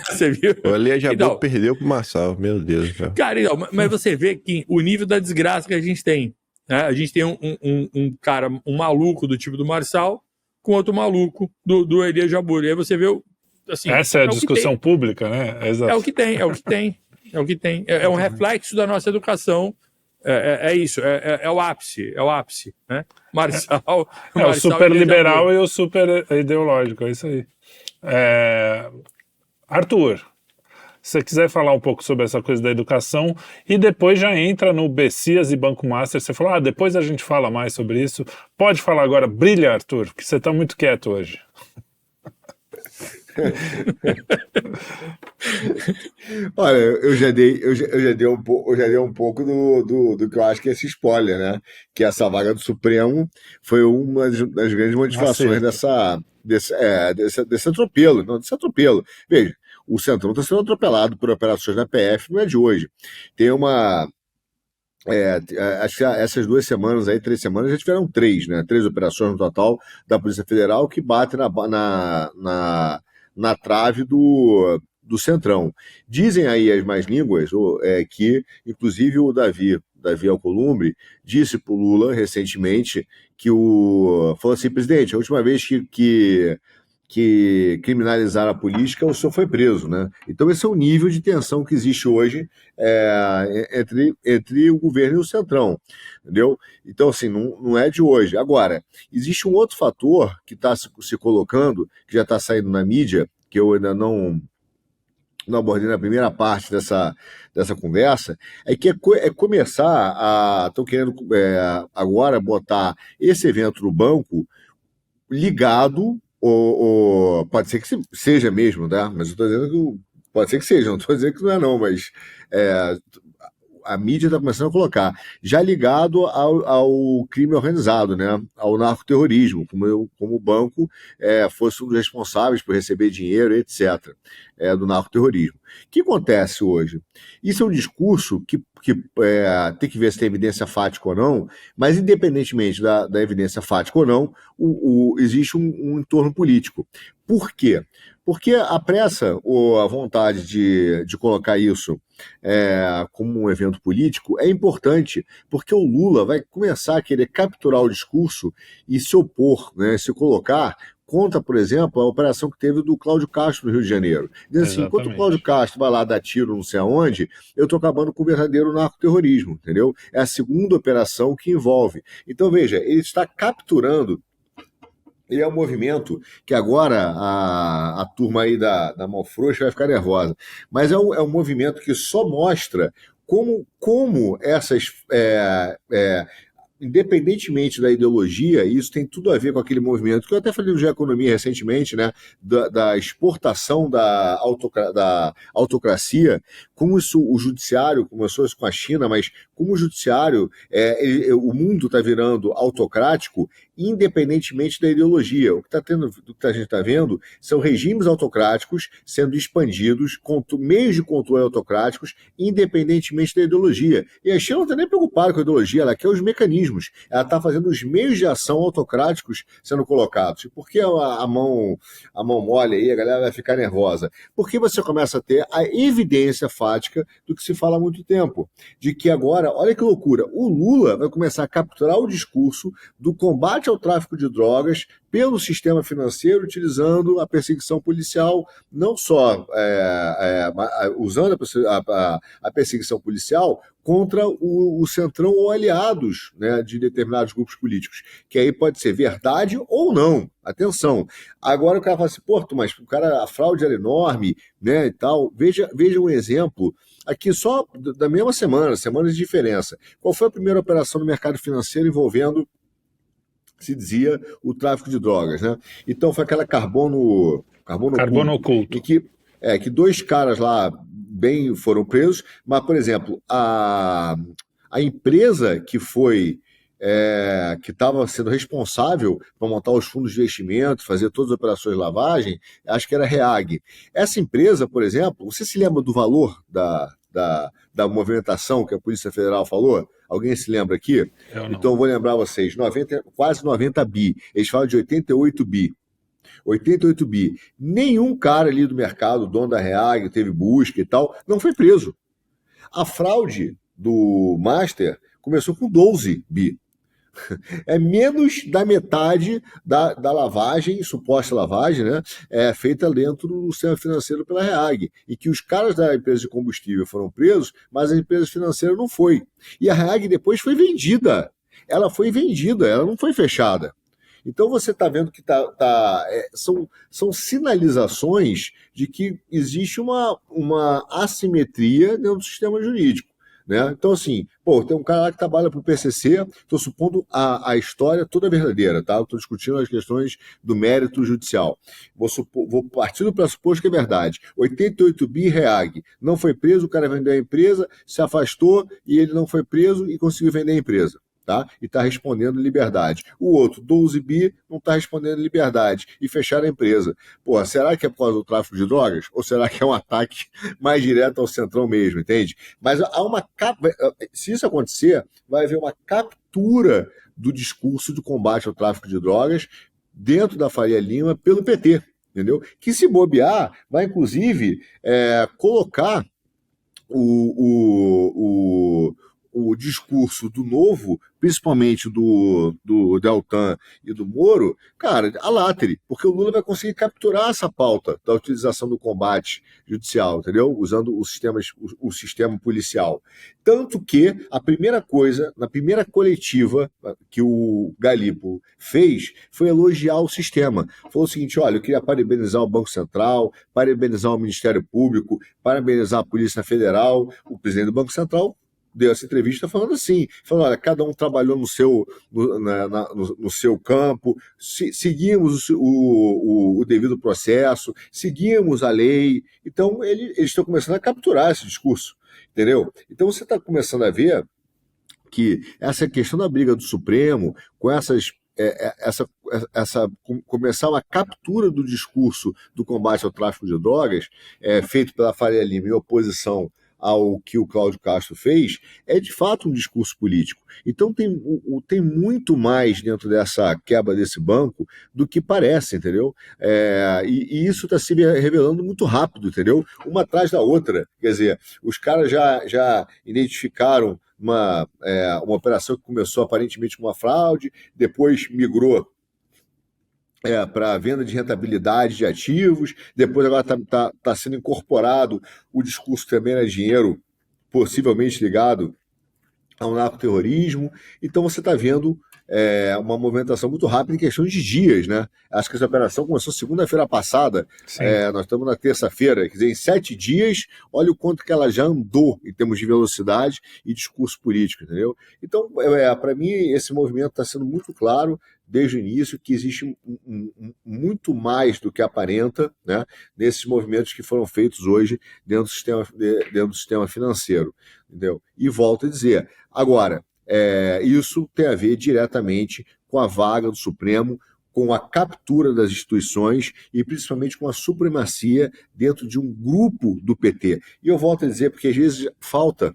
Você viu? O Elias Jabbour Então, perdeu pro Marçal, meu Deus. cara, então, mas você vê que o nível da desgraça que a gente tem, né? A gente tem um cara, um maluco do tipo do Marçal, com outro maluco do Elias Jabbour. E aí você vê, assim... Essa é a discussão pública, né? É o que tem. É um reflexo da nossa educação. É isso, é o ápice, né? Marçal... o super liberal e o super ideológico, é isso aí. Arthur, se você quiser falar um pouco sobre essa coisa da educação e depois já entra no Bessias e Banco Master, você falou, depois a gente fala mais sobre isso. Pode falar agora, brilha, Arthur, que você está muito quieto hoje. Olha, eu já dei um pouco do que eu acho que é esse spoiler, né? Que essa vaga do Supremo foi uma das grandes motivações desse atropelo. Não, desse atropelo. Veja, o Centrão está sendo atropelado por operações da PF, não é de hoje. Tem uma... acho que essas 2 semanas aí, 3 semanas, já tiveram 3, né? 3 operações no total da Polícia Federal que batem na trave do Centrão. Dizem aí as más línguas que, inclusive, o Davi Alcolumbre disse para o Lula recentemente que falou assim, presidente, a última vez que criminalizaram a política, o senhor foi preso, né? Então esse é o nível de tensão que existe hoje entre o governo e o Centrão, entendeu? Então, assim, não é de hoje. Agora, existe um outro fator que está se colocando, que já está saindo na mídia, que eu ainda não abordei na primeira parte dessa conversa, é começar a... Estão querendo agora botar esse evento no banco ligado, pode ser que seja mesmo, tá? Mas eu estou dizendo que pode ser que seja, não estou dizendo que não é não, mas a mídia está começando a colocar, já ligado ao crime organizado, né? Ao narcoterrorismo, como o banco fosse um dos responsáveis por receber dinheiro, etc., do narcoterrorismo. O que acontece hoje? Isso é um discurso que tem que ver se tem evidência fática ou não, mas independentemente da evidência fática ou não, existe um entorno político. Por quê? Porque a pressa ou a vontade de colocar isso como um evento político é importante, porque o Lula vai começar a querer capturar o discurso e se opor, né, se colocar contra, por exemplo, a operação que teve do Cláudio Castro no Rio de Janeiro. Diz assim, enquanto o Cláudio Castro vai lá dar tiro não sei aonde, eu estou acabando com o verdadeiro narcoterrorismo, entendeu? É a segunda operação que envolve. Então, veja, ele está capturando. E é um movimento que agora a turma aí da Malfrouxa vai ficar nervosa, mas é um movimento que só mostra como essas... independentemente da ideologia, isso tem tudo a ver com aquele movimento que eu até falei no Geoeconomia recentemente, né, da exportação da autocracia, como isso, o judiciário começou isso com a China, mas como o judiciário, o mundo está virando autocrático, independentemente da ideologia. O que a gente está vendo são regimes autocráticos sendo expandidos, meios de controle autocráticos, independentemente da ideologia. E a China não está nem preocupada com a ideologia, ela quer os mecanismos. Ela está fazendo os meios de ação autocráticos sendo colocados. E por que a mão mole aí, a galera vai ficar nervosa? Porque você começa a ter a evidência fática do que se fala há muito tempo, de que agora, olha que loucura, o Lula vai começar a capturar o discurso do combate ao tráfico de drogas pelo sistema financeiro, utilizando a perseguição policial, não só usando a perseguição policial contra o Centrão ou aliados, né, de determinados grupos políticos, que aí pode ser verdade ou não. Atenção. Agora o cara fala assim, mas a fraude era enorme, né, e tal. Veja um exemplo aqui só da mesma semanas de diferença. Qual foi a primeira operação no mercado financeiro envolvendo se dizia o tráfico de drogas, né? Então foi aquela carbono Oculto. em que dois caras lá bem foram presos, mas, por exemplo, a empresa que estava sendo responsável por montar os fundos de investimento, fazer todas as operações de lavagem, acho que era a REAG. Essa empresa, por exemplo, você se lembra do valor da movimentação que a Polícia Federal falou? Alguém se lembra aqui? Eu não. Então eu vou lembrar vocês, quase 90 bi. Eles falam de 88 bi. 88 bi. Nenhum cara ali do mercado, dono da REAG, teve busca e tal, não foi preso. A fraude do Master começou com 12 bi. É menos da metade da lavagem, suposta lavagem, né, feita dentro do sistema financeiro pela REAG. E que os caras da empresa de combustível foram presos, mas a empresa financeira não foi. E a REAG depois foi vendida. Ela foi vendida, ela não foi fechada. Então você está vendo que são sinalizações de que existe uma assimetria dentro do sistema jurídico. Né? Então, assim, tem um cara lá que trabalha para o PCC, estou supondo a história toda verdadeira, tá? Estou discutindo as questões do mérito judicial. Vou partir do pressuposto que é verdade. 88 bi REAG, não foi preso, o cara vendeu a empresa, se afastou e ele não foi preso e conseguiu vender a empresa. Tá? E está respondendo liberdade. O outro, 12 bi, não está respondendo liberdade e fecharam a empresa. Será que é por causa do tráfico de drogas? Ou será que é um ataque mais direto ao Centrão mesmo, entende? Mas se isso acontecer, vai haver uma captura do discurso de combate ao tráfico de drogas dentro da Faria Lima pelo PT, entendeu? Que se bobear, vai inclusive colocar o discurso do Novo, principalmente do Deltan e do Moro, cara, a látere, porque o Lula vai conseguir capturar essa pauta da utilização do combate judicial, entendeu? Usando o sistema policial. Tanto que a primeira coisa, na primeira coletiva que o Galipo fez, foi elogiar o sistema. Falou o seguinte, olha, eu queria parabenizar o Banco Central, parabenizar o Ministério Público, parabenizar a Polícia Federal, o presidente do Banco Central deu essa entrevista falando assim, olha, cada um trabalhou no seu campo, seguimos o devido processo, seguimos a lei. Então, eles estão começando a capturar esse discurso, entendeu? Então, você está começando a ver que essa questão da briga do Supremo, com começar uma captura do discurso do combate ao tráfico de drogas, feito pela Faria Lima em oposição ao que o Cláudio Castro fez, é de fato um discurso político. Então tem muito mais dentro dessa quebra desse banco do que parece, entendeu? E isso está se revelando muito rápido, entendeu? Uma atrás da outra. Quer dizer, os caras já identificaram uma operação que começou aparentemente com uma fraude, depois migrou para a venda de rentabilidade de ativos, depois agora está sendo incorporado o discurso que também era dinheiro possivelmente ligado ao narcoterrorismo. Então você está vendo uma movimentação muito rápida em questão de dias, né? Acho que essa operação começou segunda-feira passada, nós estamos na terça-feira, quer dizer, em 7 dias, olha o quanto que ela já andou em termos de velocidade e discurso político, entendeu? Então, para mim, esse movimento está sendo muito claro desde o início que existe muito mais do que aparenta, né, nesses movimentos que foram feitos hoje dentro do sistema financeiro, entendeu? E volto a dizer, agora, isso tem a ver diretamente com a vaga do Supremo, com a captura das instituições e principalmente com a supremacia dentro de um grupo do PT. E eu volto a dizer, porque às vezes falta,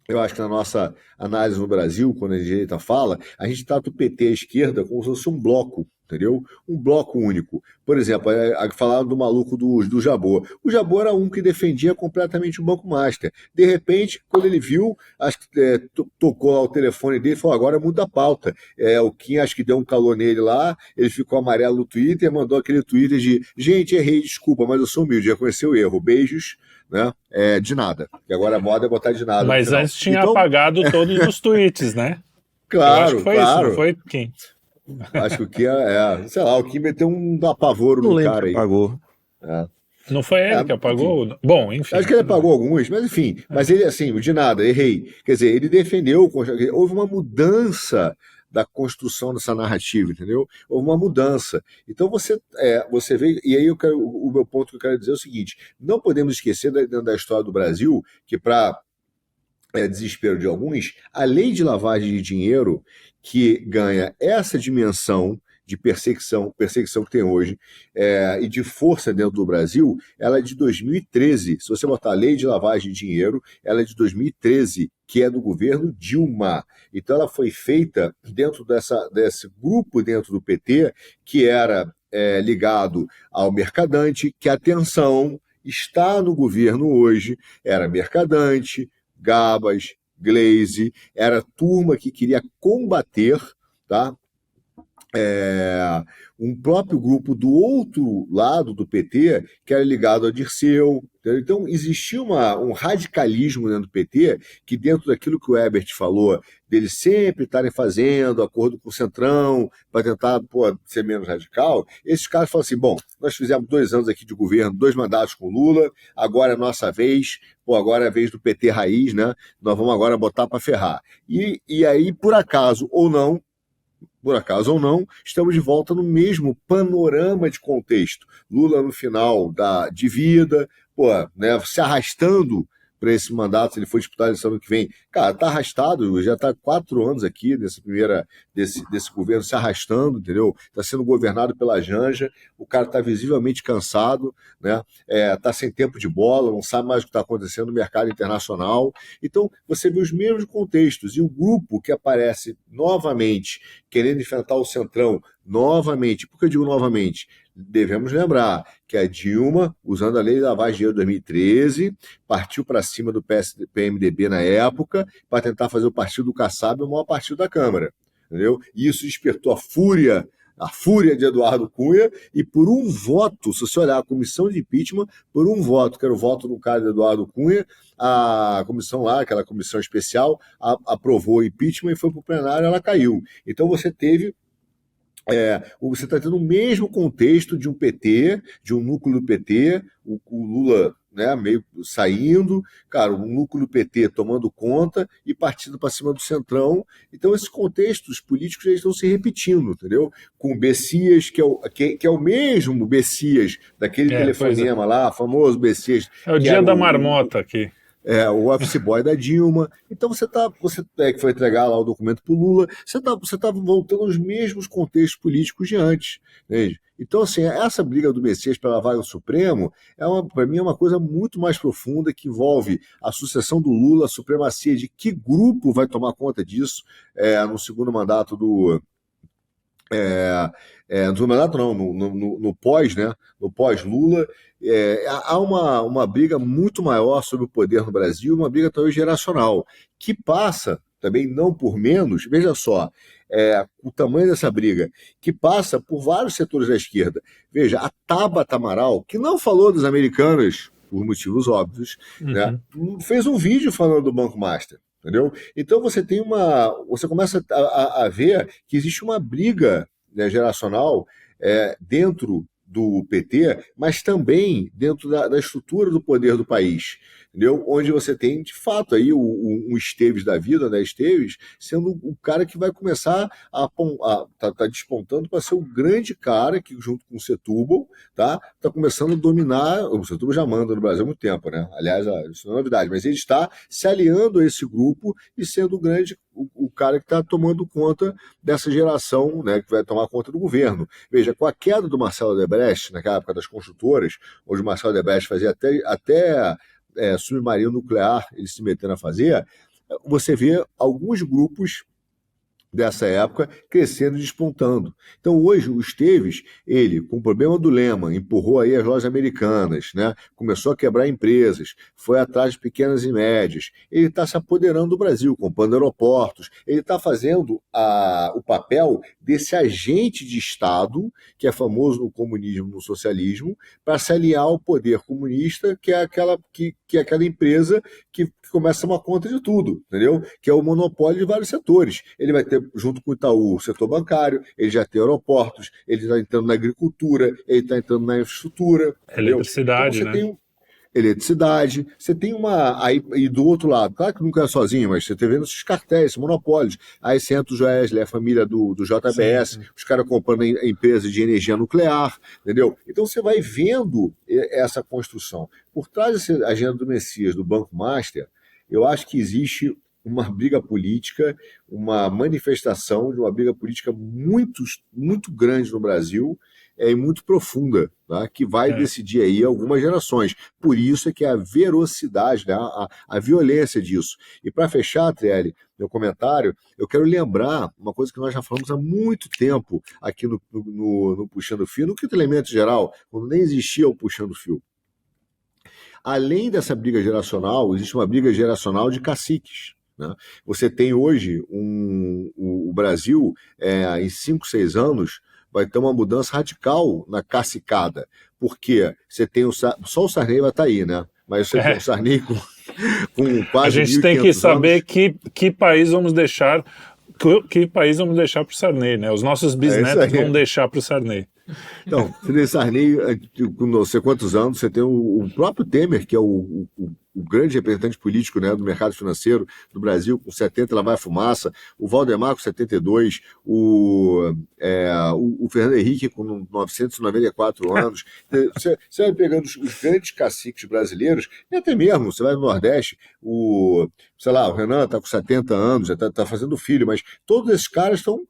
eu acho que na nossa análise no Brasil, quando a direita fala, a gente trata o PT à esquerda como se fosse um bloco, entendeu? Um bloco único. Por exemplo, falaram do maluco do Jabor. O Jabor era um que defendia completamente o Banco Master. De repente, quando ele viu, acho que tocou ao telefone dele e falou, agora muda a pauta. O Kim acho que deu um calor nele lá, ele ficou amarelo no Twitter, mandou aquele Twitter de, gente, errei, desculpa, mas eu sou humilde, reconheceu o erro, beijos, né? De nada. E agora a moda é botar de nada. Mas antes tinha apagado todos os tweets, né? Claro, eu acho que foi claro. Isso, não foi, Kim? Acho que o Kim sei lá, o Kim meteu um apavoro no cara aí. Apagou. Não foi ele que apagou? Enfim. Bom, enfim. Acho que ele apagou alguns, mas enfim. Mas ele, assim, de nada, errei. Quer dizer, ele defendeu, houve uma mudança da construção dessa narrativa, entendeu? Houve uma mudança. Então você vê, e aí o meu ponto que eu quero dizer é o seguinte: não podemos esquecer dentro da história do Brasil que, para desespero de alguns, a lei de lavagem de dinheiro, que ganha essa dimensão de perseguição que tem hoje, e de força dentro do Brasil, ela é de 2013. Se você botar a lei de lavagem de dinheiro, ela é de 2013, que é do governo Dilma. Então ela foi feita dentro desse grupo dentro do PT, que era ligado ao Mercadante, que, atenção, está no governo hoje, era Mercadante, Gabas, Glaze, era a turma que queria combater, tá? Um próprio grupo do outro lado do PT, que era ligado ao Dirceu. Então, existia um radicalismo dentro do PT, que, dentro daquilo que o Herbert falou, deles sempre estarem fazendo acordo com o Centrão, para tentar ser menos radical, esses caras falam assim: bom, nós fizemos 2 anos aqui de governo, 2 mandatos com Lula, agora é a nossa vez, agora é a vez do PT raiz, né? Nós vamos agora botar para ferrar. E aí, por acaso ou não, estamos de volta no mesmo panorama de contexto. Lula no final de vida, se arrastando para esse mandato. Se ele for disputar a eleição ano que vem, cara, tá arrastado, já tá 4 anos aqui desse governo se arrastando, entendeu? Tá sendo governado pela Janja, o cara tá visivelmente cansado, né? Tá sem tempo de bola, não sabe mais o que está acontecendo no mercado internacional. Então, você vê os mesmos contextos, e o grupo que aparece novamente, querendo enfrentar o Centrão novamente. Por que eu digo novamente? Devemos lembrar que a Dilma, usando a lei de lavagem de dinheiro de 2013, partiu para cima do PMDB na época, para tentar fazer o partido do Kassab o maior partido da Câmara, entendeu? E isso despertou a fúria de Eduardo Cunha, e por um voto, se você olhar a comissão de impeachment, por um voto, que era o voto do cara de Eduardo Cunha, a comissão lá, aquela comissão especial, aprovou o impeachment e foi para o plenário, ela caiu. Então você está tendo o mesmo contexto de um PT, de um núcleo do PT, o Lula, né, meio saindo, cara, um núcleo do PT tomando conta e partindo para cima do Centrão. Então esses contextos políticos já estão se repetindo, entendeu? Com o Bessias, que é o mesmo Bessias daquele telefonema lá, famoso Bessias. É o dia da marmota aqui. O office boy da Dilma. Então você que foi entregar lá o documento para o Lula, você tá voltando aos mesmos contextos políticos de antes, entende? Então, assim, essa briga do Messias pela vaga do Supremo, para mim, é uma coisa muito mais profunda, que envolve a sucessão do Lula, a supremacia de que grupo vai tomar conta disso no segundo mandato do... no segundo mandato não, no pós, né? No pós-Lula. Há uma briga muito maior sobre o poder no Brasil, uma briga talvez geracional, que passa, também não por menos, veja só, o tamanho dessa briga, que passa por vários setores da esquerda. Veja, a Tabata Amaral, que não falou das americanas, por motivos óbvios, né, fez um vídeo falando do Banco Master, entendeu? Então você começa a ver que existe uma briga, né, geracional dentro do PT, mas também dentro da estrutura do poder do país, entendeu? Onde você tem, de fato, aí um Esteves da vida, né, Esteves, sendo o cara que vai começar tá despontando para ser o grande cara que, junto com o Setúbal, tá começando a dominar. O Setúbal já manda no Brasil há muito tempo, né? Aliás, isso não é novidade, mas ele está se aliando a esse grupo e sendo o cara que está tomando conta dessa geração, né, que vai tomar conta do governo. Veja, com a queda do Marcelo Odebrecht, naquela época das construtoras, onde o Marcelo Odebrecht fazia até submarino nuclear, ele se metendo a fazer, você vê alguns grupos dessa época crescendo e despontando. Então hoje o Esteves, ele, com o problema do Lehman, empurrou aí as lojas americanas, né? Começou a quebrar empresas, foi atrás de pequenas e médias, ele está se apoderando do Brasil, comprando aeroportos, ele está fazendo o papel desse agente de Estado, que é famoso no comunismo, no socialismo, para se aliar ao poder comunista, que é aquela empresa que começa a tomar conta de tudo, entendeu? Que é o monopólio de vários setores. Ele vai ter, junto com o Itaú, o setor bancário, ele já tem aeroportos, ele está entrando na agricultura, ele está entrando na infraestrutura. Eletricidade, então né? eletricidade, você tem uma. Aí, e do outro lado, claro que nunca é sozinho, mas você está vendo esses cartéis, esses monopólios. Aí você entra o Joesley, a família do JBS, Sim. os caras comprando a empresa de energia nuclear, entendeu? Então você vai vendo essa construção. Por trás dessa agenda do Messias, do Banco Master, eu acho que existe uma briga política, uma manifestação de uma briga política muito, muito grande no Brasil, e muito profunda, tá? Que vai decidir aí algumas gerações. Por isso é que a velocidade, né? a violência disso. E para fechar, Trielli, meu comentário, eu quero lembrar uma coisa que nós já falamos há muito tempo aqui no Puxando Fio, no Quinto Elemento Geral, quando nem existia o Puxando Fio. Além dessa briga geracional, existe uma briga geracional de caciques. Né? Você tem hoje o Brasil, em 5, 6 anos, vai ter uma mudança radical na cacicada, porque você tem só o Sarney vai estar aí, né? Mas você tem o Sarney com quase 1.500 A gente tem que saber anos. que país vamos deixar, que país vamos deixar para o Sarney, né? Os nossos bisnetos vão deixar para o Sarney. Então, você tem Sarney com não sei quantos anos, você tem o próprio Temer, que é o grande representante político, né, do mercado financeiro do Brasil, com 70, lá vai a fumaça, o Valdemar com 72, o Fernando Henrique com 994 anos. Você vai pegando os grandes caciques brasileiros, e até mesmo, você vai no Nordeste, sei lá, o Renan está com 70 anos, já está fazendo filho, mas todos esses caras estão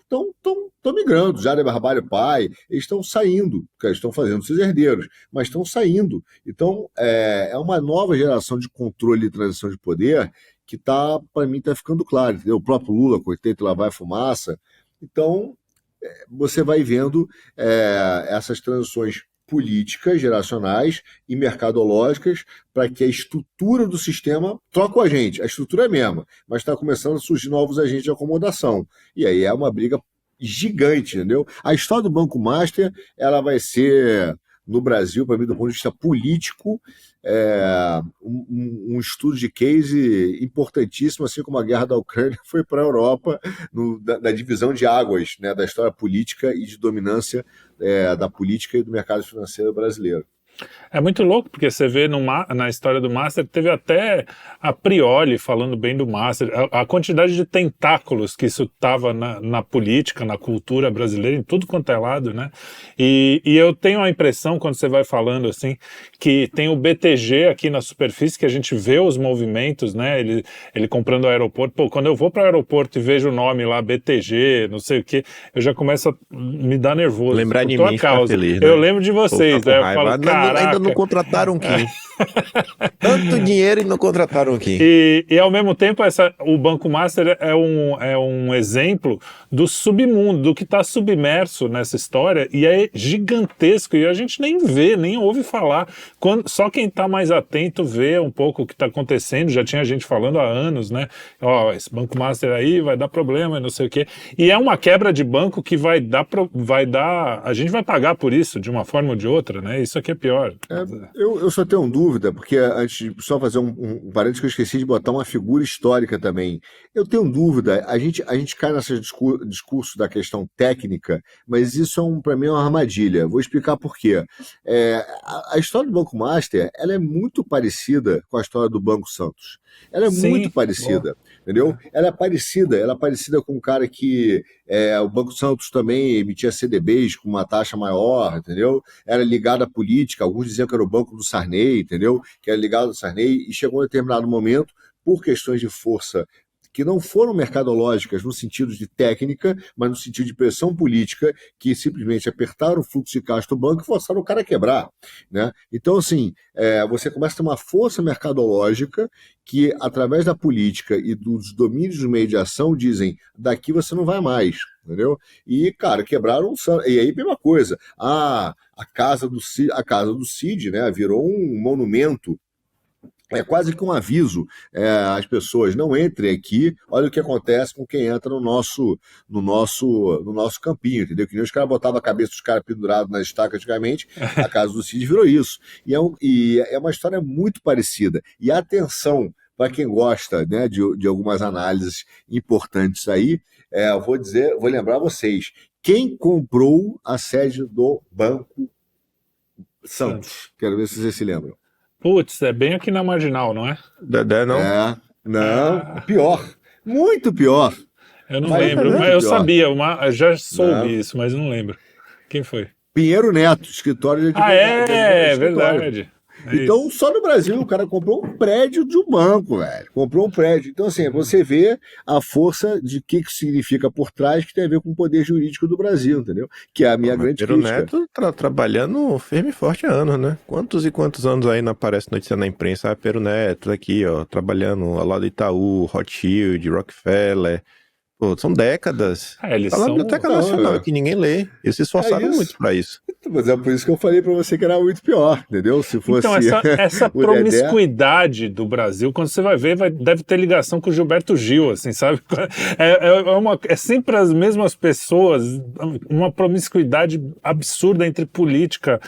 migrando, Jader Barbalho pai, eles estão saindo, eles estão fazendo seus herdeiros, mas estão saindo. Então, é uma nova geração de controle e transição de poder que para mim, está ficando claro. Entendeu? O próprio Lula, com 80 lá vai a fumaça. Então, você vai vendo essas transições políticas, geracionais e mercadológicas para que a estrutura do sistema troque o agente. A estrutura é a mesma, mas está começando a surgir novos agentes de acomodação. E aí é uma briga gigante, entendeu? A história do Banco Master, ela vai ser, no Brasil, para mim, do ponto de vista político, um estudo de case importantíssimo, assim como a guerra da Ucrânia foi para a Europa, da divisão de águas, né, da história política e de dominância da política e do mercado financeiro brasileiro. É muito louco, porque você vê na história do Master, teve até a Prioli falando bem do Master, a quantidade de tentáculos que isso estava na política, na cultura brasileira, em tudo quanto é lado, né? E eu tenho a impressão, quando você vai falando assim, que tem o BTG aqui na superfície, que a gente vê os movimentos, né? Ele comprando o aeroporto. Pô, quando eu vou para o aeroporto e vejo o nome lá, BTG, não sei o quê, eu já começo a me dar nervoso. Lembrar de mim, ficar feliz, né? Eu lembro de vocês, né? Eu falo, caraca. Ainda não contrataram quem? Tanto dinheiro e não contrataram quem? E ao mesmo tempo, o Banco Master é um exemplo do submundo, do que está submerso nessa história, e é gigantesco, e a gente nem vê, nem ouve falar. Só quem está mais atento vê um pouco o que está acontecendo, já tinha gente falando há anos, né? Ó, esse Banco Master aí vai dar problema, não sei o quê. E é uma quebra de banco que vai dar, a gente vai pagar por isso, de uma forma ou de outra, né? Isso aqui é pior. Eu só tenho dúvida, porque antes de só fazer um parênteses que eu esqueci de botar uma figura histórica também. Eu tenho dúvida, a gente cai nesse discurso da questão técnica, mas isso para mim é uma armadilha. Vou explicar por quê. A história do Banco Master, ela é muito parecida com a história do Banco Santos. Ela é muito parecida, entendeu? Ela é parecida com um cara que o Banco Santos também emitia CDBs com uma taxa maior, entendeu? Era ligado à política, alguns diziam que era o banco do Sarney, entendeu? Que era ligado ao Sarney, e chegou a um determinado momento, por questões de força que não foram mercadológicas no sentido de técnica, mas no sentido de pressão política, que simplesmente apertaram o fluxo de caixa do banco e forçaram o cara a quebrar, né? Então, assim, você começa a ter uma força mercadológica que, através da política e dos domínios do meio de ação, dizem, daqui você não vai mais, entendeu? E, cara, quebraram... E aí, mesma coisa, a casa do Cid, né, virou um monumento. É quase que um aviso às pessoas, não entrem aqui, olha o que acontece com quem entra no nosso campinho, entendeu? Que nem os caras botavam a cabeça dos caras pendurados nas estacas antigamente, a casa do Cid virou isso. E é uma história muito parecida. E atenção, para quem gosta, né, de algumas análises importantes aí, vou lembrar vocês, quem comprou a sede do Banco Santos? Quero ver se vocês se lembram. Putz, é bem aqui na Marginal, não é? Dedé, não? Não, pior. Muito pior. Eu não Mas lembro, muito mas eu pior. sabia, eu já soube Não. isso, mas não lembro. Quem foi? Pinheiro Neto, escritório de Ah, advogado. é escritório. verdade. É Então, isso. só no Brasil, o cara comprou um prédio de um banco, velho. Comprou um prédio. Então, assim, você vê a força de que significa por trás, que tem a ver com o poder jurídico do Brasil, entendeu? Que é a minha Mas grande Pero crítica. Neto trabalhando firme e forte há anos, né? Quantos e quantos anos aí não aparece notícia na imprensa? Ah, Pero Neto aqui, ó, trabalhando ao lado do Itaú, Rothschild, Rockefeller. Pô, são décadas. Eles Tá na são. Biblioteca Não, Nacional, é. que ninguém lê. Eles se esforçaram isso. muito pra isso. Mas é por isso que eu falei pra você que era muito pior, entendeu? Se fosse Então, essa o Dedé. promiscuidade do Brasil, quando você vai ver, deve ter ligação com o Gilberto Gil, assim, sabe? É sempre as mesmas pessoas, uma promiscuidade absurda entre política,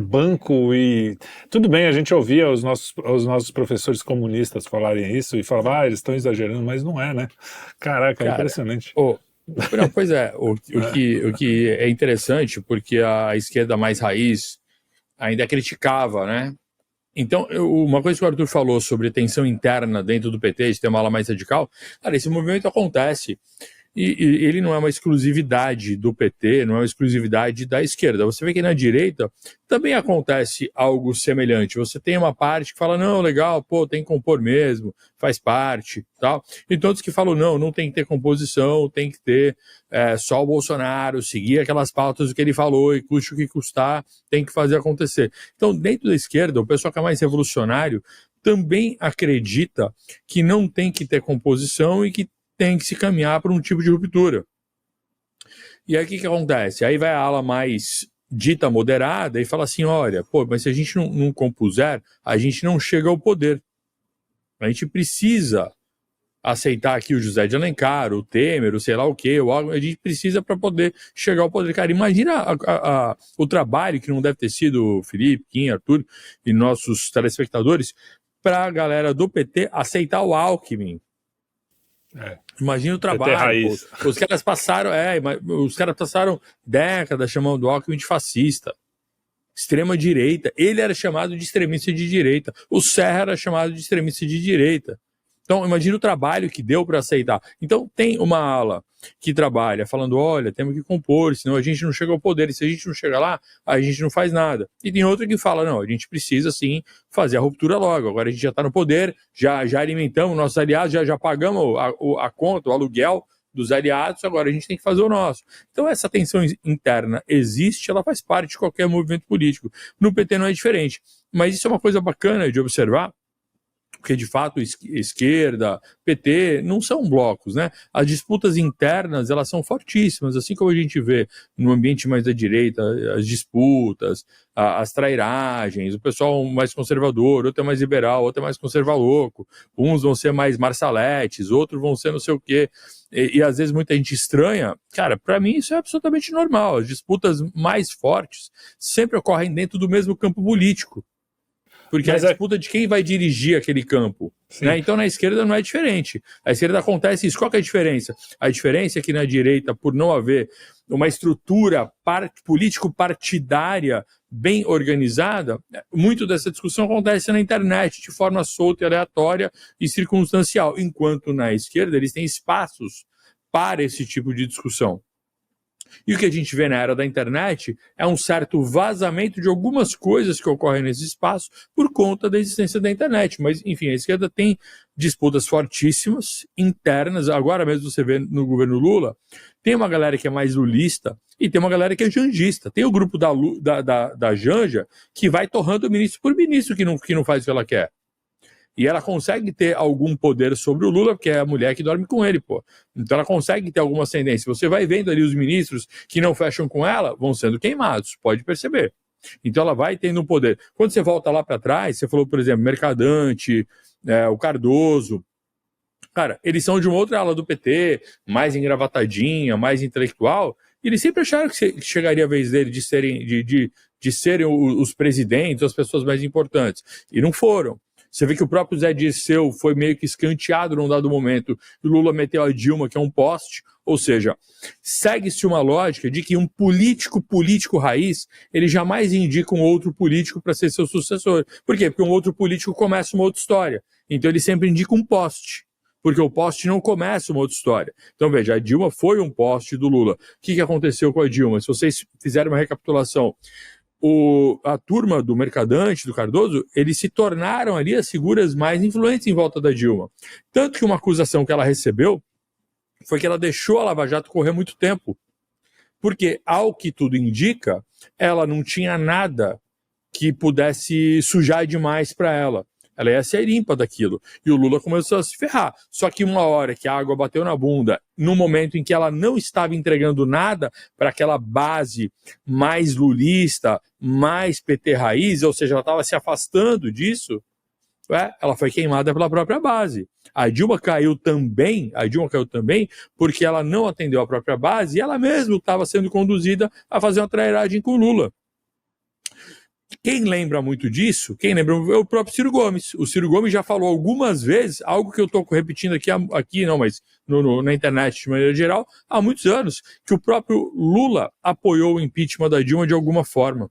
banco e... Tudo bem, a gente ouvia os nossos professores comunistas falarem isso e falava, eles estão exagerando, mas não é, né? Caraca, é Cara, impressionante. Não, pois é, o que é interessante, porque a esquerda mais raiz ainda criticava, né? Então, uma coisa que o Arthur falou sobre tensão interna dentro do PT, de ter uma ala mais radical, cara, esse movimento acontece. E ele não é uma exclusividade do PT, não é uma exclusividade da esquerda. Você vê que na direita também acontece algo semelhante. Você tem uma parte que fala, não, legal, pô, tem que compor mesmo, faz parte, tal. E todos que falam, não tem que ter composição, tem que ter só o Bolsonaro, seguir aquelas pautas do que ele falou e custe o que custar, tem que fazer acontecer. Então, dentro da esquerda, o pessoal que é mais revolucionário também acredita que não tem que ter composição e que tem que se caminhar para um tipo de ruptura. E aí o que acontece? Aí vai a ala mais dita moderada e fala assim, olha, pô, mas se a gente não compuser, a gente não chega ao poder. A gente precisa aceitar aqui o José de Alencar, o Temer, o sei lá o quê, a gente precisa para poder chegar ao poder. Cara, imagina o trabalho que não deve ter sido Felipe, Kim, Arthur e nossos telespectadores para a galera do PT aceitar o Alckmin. Imagina o trabalho. Pô. Os caras passaram décadas chamando o Alckmin de fascista, extrema direita. Ele era chamado de extremista de direita. O Serra era chamado de extremista de direita. Então, imagina o trabalho que deu para aceitar. Então, tem uma ala que trabalha falando, olha, temos que compor, senão a gente não chega ao poder, e se a gente não chega lá, a gente não faz nada. E tem outra que fala, não, a gente precisa, sim, fazer a ruptura logo. Agora a gente já está no poder, já alimentamos nossos aliados, já pagamos a conta, o aluguel dos aliados, agora a gente tem que fazer o nosso. Então, essa tensão interna existe, ela faz parte de qualquer movimento político. No PT não é diferente. Mas isso é uma coisa bacana de observar, porque de fato esquerda, PT, não são blocos, né? As disputas internas, elas são fortíssimas, assim como a gente vê no ambiente mais da direita, as disputas, as trairagens, o pessoal mais conservador, outro é mais liberal, outro é mais conserva-louco, uns vão ser mais marçaletes, outros vão ser não sei o quê, e às vezes muita gente estranha. Cara, para mim isso é absolutamente normal, as disputas mais fortes sempre ocorrem dentro do mesmo campo político. Porque a disputa de quem vai dirigir aquele campo. Né? Então, na esquerda não é diferente. A esquerda acontece isso. Qual que é a diferença? A diferença é que na direita, por não haver uma estrutura político-partidária bem organizada, muito dessa discussão acontece na internet, de forma solta e aleatória e circunstancial. Enquanto na esquerda, eles têm espaços para esse tipo de discussão. E o que a gente vê na era da internet é um certo vazamento de algumas coisas que ocorrem nesse espaço por conta da existência da internet. Mas, enfim, a esquerda tem disputas fortíssimas, internas. Agora mesmo você vê no governo Lula, tem uma galera que é mais lulista e tem uma galera que é janjista. Tem o grupo da Janja que vai torrando ministro por ministro que não faz o que ela quer. E ela consegue ter algum poder sobre o Lula, porque é a mulher que dorme com ele, pô. Então ela consegue ter alguma ascendência. Você vai vendo ali os ministros que não fecham com ela, vão sendo queimados, pode perceber. Então ela vai tendo um poder. Quando você volta lá para trás, você falou, por exemplo, Mercadante, o Cardoso. Cara, eles são de uma outra ala do PT, mais engravatadinha, mais intelectual, e eles sempre acharam que chegaria a vez dele de serem os presidentes, as pessoas mais importantes. E não foram. Você vê que o próprio Zé Dirceu foi meio que escanteado num dado momento, e o Lula meteu a Dilma, que é um poste. Ou seja, segue-se uma lógica de que um político raiz, ele jamais indica um outro político para ser seu sucessor. Por quê? Porque um outro político começa uma outra história. Então ele sempre indica um poste, porque o poste não começa uma outra história. Então veja, a Dilma foi um poste do Lula. O que aconteceu com a Dilma? Se vocês fizerem uma recapitulação, a turma do Mercadante, do Cardoso, eles se tornaram ali as figuras mais influentes em volta da Dilma. Tanto que uma acusação que ela recebeu foi que ela deixou a Lava Jato correr muito tempo. Porque, ao que tudo indica, ela não tinha nada que pudesse sujar demais para ela. Ela ia ser limpa daquilo. E o Lula começou a se ferrar. Só que uma hora que a água bateu na bunda, no momento em que ela não estava entregando nada para aquela base mais lulista, mais PT raiz, ou seja, ela estava se afastando disso, ela foi queimada pela própria base. A Dilma caiu também porque ela não atendeu a própria base e ela mesma estava sendo conduzida a fazer uma trairagem com o Lula. Quem lembra muito disso, é o próprio Ciro Gomes. O Ciro Gomes já falou algumas vezes, algo que eu estou repetindo aqui não, mas na internet de maneira geral, há muitos anos, que o próprio Lula apoiou o impeachment da Dilma de alguma forma.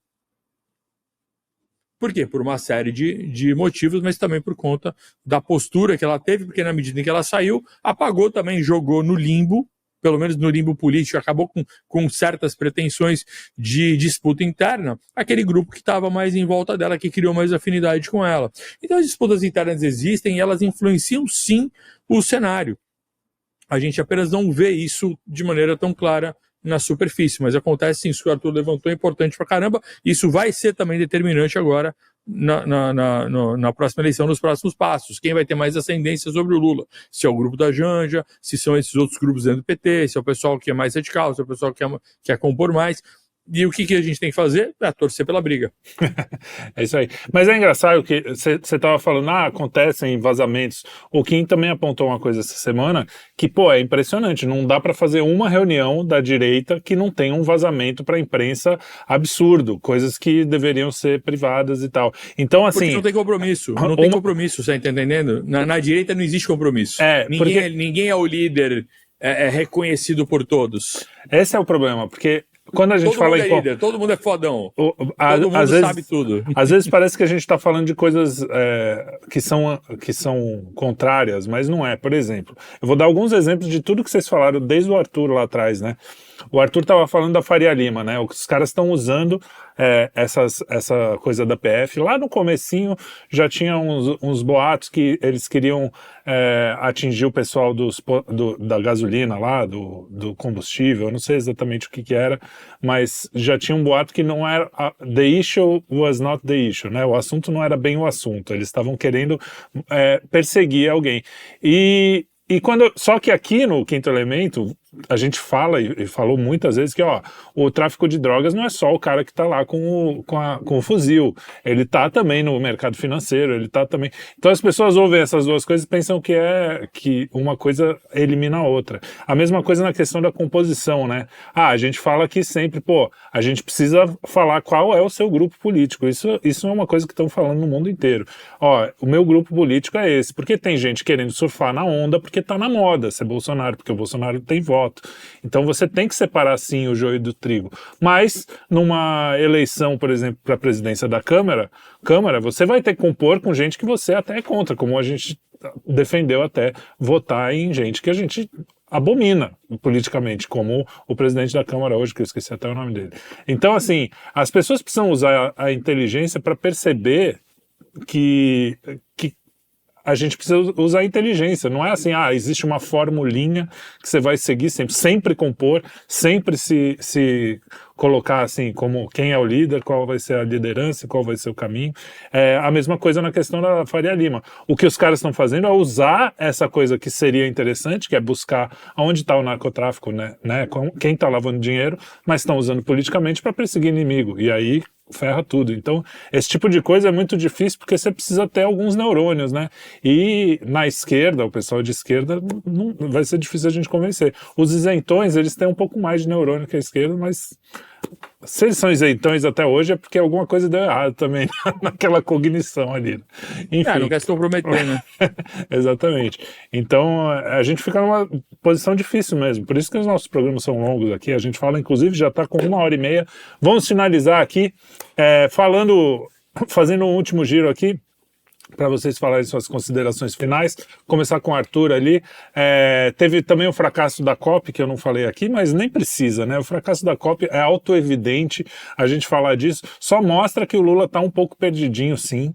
Por quê? Por uma série de motivos, mas também por conta da postura que ela teve, porque na medida em que ela saiu, apagou também, jogou no limbo, pelo menos no limbo político, acabou com certas pretensões de disputa interna, aquele grupo que estava mais em volta dela, que criou mais afinidade com ela. Então as disputas internas existem e elas influenciam sim o cenário. A gente apenas não vê isso de maneira tão clara na superfície, mas acontece sim, isso que o Arthur levantou é importante pra caramba, isso vai ser também determinante agora na próxima eleição, nos próximos passos. Quem vai ter mais ascendência sobre o Lula? Se é o grupo da Janja, se são esses outros grupos dentro do PT, se é o pessoal que é mais radical, se é o pessoal que quer compor mais. E o que a gente tem que fazer? Torcer pela briga. É isso aí. Mas é engraçado que você estava falando, acontecem vazamentos. O Kim também apontou uma coisa essa semana que, é impressionante. Não dá para fazer uma reunião da direita que não tenha um vazamento para a imprensa absurdo. Coisas que deveriam ser privadas e tal. Então, assim... Porque não tem compromisso. Não tem compromisso, você está entendendo? Na direita não existe compromisso. Ninguém é o líder reconhecido por todos. Esse é o problema, porque... Quando a gente todo mundo é líder, todo mundo é fodão. Todo mundo sabe tudo. Às vezes parece que a gente está falando de coisas que são contrárias, mas não é. Por exemplo, eu vou dar alguns exemplos de tudo que vocês falaram desde o Arthur lá atrás, né? O Arthur estava falando da Faria Lima, né? Os caras estão usando essa coisa da PF. Lá no comecinho já tinha uns boatos que eles queriam atingir o pessoal da gasolina lá, do combustível. Eu não sei exatamente o que era, mas já tinha um boato que não era... The issue was not the issue, né? O assunto não era bem o assunto. Eles estavam querendo perseguir alguém. Só que aqui no Quinto Elemento, a gente fala e falou muitas vezes que o tráfico de drogas não é só o cara que está lá com o fuzil, ele está também no mercado financeiro, ele está também... Então as pessoas ouvem essas duas coisas e pensam que uma coisa elimina a outra. A mesma coisa na questão da composição, né? A gente fala aqui sempre, a gente precisa falar qual é o seu grupo político. Isso é uma coisa que estão falando no mundo inteiro. O meu grupo político é esse, porque tem gente querendo surfar na onda porque está na moda ser Bolsonaro, porque o Bolsonaro tem voto. Então você tem que separar sim o joio do trigo. Mas numa eleição, por exemplo, para a presidência da Câmara, você vai ter que compor com gente que você até é contra, como a gente defendeu até votar em gente que a gente abomina politicamente, como o presidente da Câmara hoje, que eu esqueci até o nome dele. Então, assim, as pessoas precisam usar a inteligência para perceber que a gente precisa usar a inteligência, não é assim, existe uma formulinha que você vai seguir sempre compor, sempre se colocar assim, como quem é o líder, qual vai ser a liderança, qual vai ser o caminho. A mesma coisa na questão da Faria Lima. O que os caras estão fazendo é usar essa coisa que seria interessante, que é buscar onde está o narcotráfico, né? Quem está lavando dinheiro, mas estão usando politicamente para perseguir inimigo, e aí ferra tudo. Então, esse tipo de coisa é muito difícil porque você precisa ter alguns neurônios, né? E na esquerda, o pessoal de esquerda, não, vai ser difícil a gente convencer. Os isentões, eles têm um pouco mais de neurônio que a esquerda, mas Se eles são isentões até hoje é porque alguma coisa deu errado também naquela cognição ali. Enfim. Não quer se comprometer, né? Exatamente. Então a gente fica numa posição difícil mesmo. Por isso que os nossos programas são longos aqui. A gente fala, inclusive, já está com 1h30. Vamos finalizar aqui fazendo um último giro aqui, para vocês falarem suas considerações finais. Começar com o Arthur ali. Teve também o fracasso da COP, que eu não falei aqui, mas nem precisa, né? O fracasso da COP é autoevidente a gente falar disso. Só mostra que o Lula está um pouco perdidinho, sim.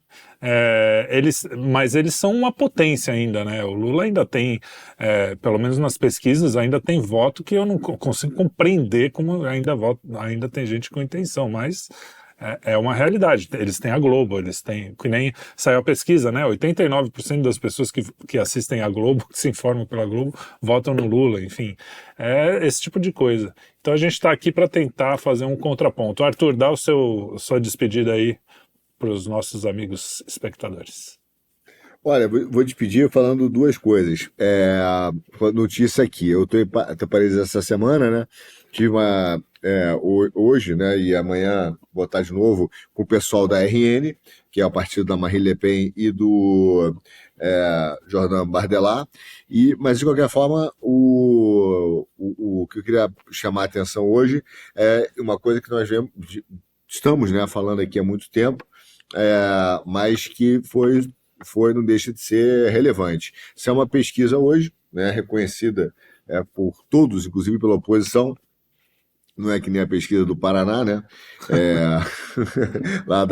Mas eles são uma potência ainda, né? O Lula ainda tem, pelo menos nas pesquisas, ainda tem voto que eu não consigo compreender como ainda tem gente com intenção, mas... É uma realidade. Eles têm a Globo, eles têm, que nem saiu a pesquisa, né? 89% das pessoas que assistem a Globo, que se informam pela Globo, votam no Lula, enfim. É esse tipo de coisa. Então a gente está aqui para tentar fazer um contraponto. Arthur, dá sua despedida aí para os nossos amigos espectadores. Olha, vou despedir falando duas coisas. Notícia aqui, eu estou em Paris essa semana, né? Tive hoje, né, e amanhã vou estar de novo com o pessoal da RN, que é o partido da Marine Le Pen e do Jordan Bardella. Mas, de qualquer forma, o que eu queria chamar a atenção hoje é uma coisa que nós estamos, né, falando aqui há muito tempo, mas que não deixa de ser relevante. Isso é uma pesquisa hoje, né, reconhecida por todos, inclusive pela oposição. Não é que nem a pesquisa do Paraná, né? Lá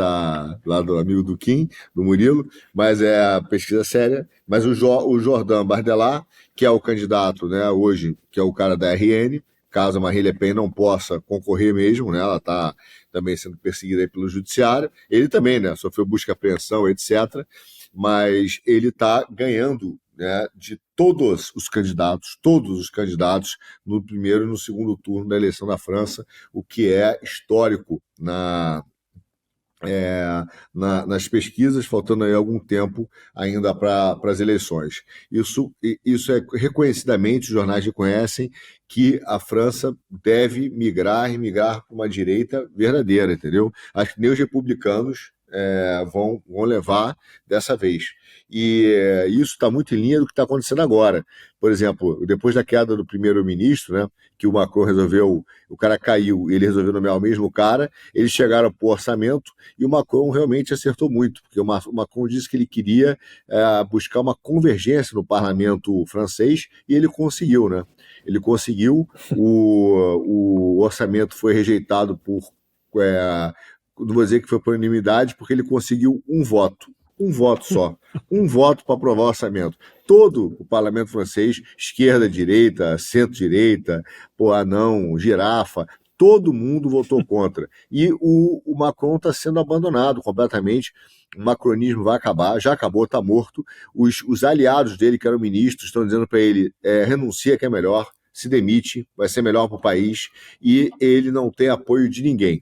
do amigo do Kim, do Murilo, mas é a pesquisa séria. Mas o Jordan Bardella, que é o candidato, né, hoje, que é o cara da RN, caso a Marine Le Pen não possa concorrer mesmo, né? Ela está também sendo perseguida aí pelo judiciário. Ele também, né? Sofreu busca e apreensão, etc. Mas ele está ganhando, né, de todos os candidatos no primeiro e no segundo turno da eleição da França, o que é histórico nas pesquisas, faltando aí algum tempo ainda para as eleições. Isso é reconhecidamente, os jornais reconhecem que a França deve migrar para uma direita verdadeira, entendeu? Acho que nem os republicanos vão levar dessa vez. E isso está muito em linha do que está acontecendo agora. Por exemplo, depois da queda do primeiro-ministro, né, que o Macron o cara caiu e ele resolveu nomear o mesmo cara, eles chegaram para o orçamento e o Macron realmente acertou muito, porque o Macron disse que ele queria buscar uma convergência no parlamento francês e ele conseguiu, né? Ele conseguiu, o orçamento foi rejeitado não vou dizer que foi por unanimidade, porque ele conseguiu um voto só, um voto para aprovar o orçamento. Todo o parlamento francês, esquerda, direita, centro-direita, anão, girafa, todo mundo votou contra. E o Macron está sendo abandonado completamente. O macronismo vai acabar, já acabou, está morto. Os aliados dele, que eram ministros, estão dizendo para ele, renuncia que é melhor, se demite, vai ser melhor para o país, e ele não tem apoio de ninguém.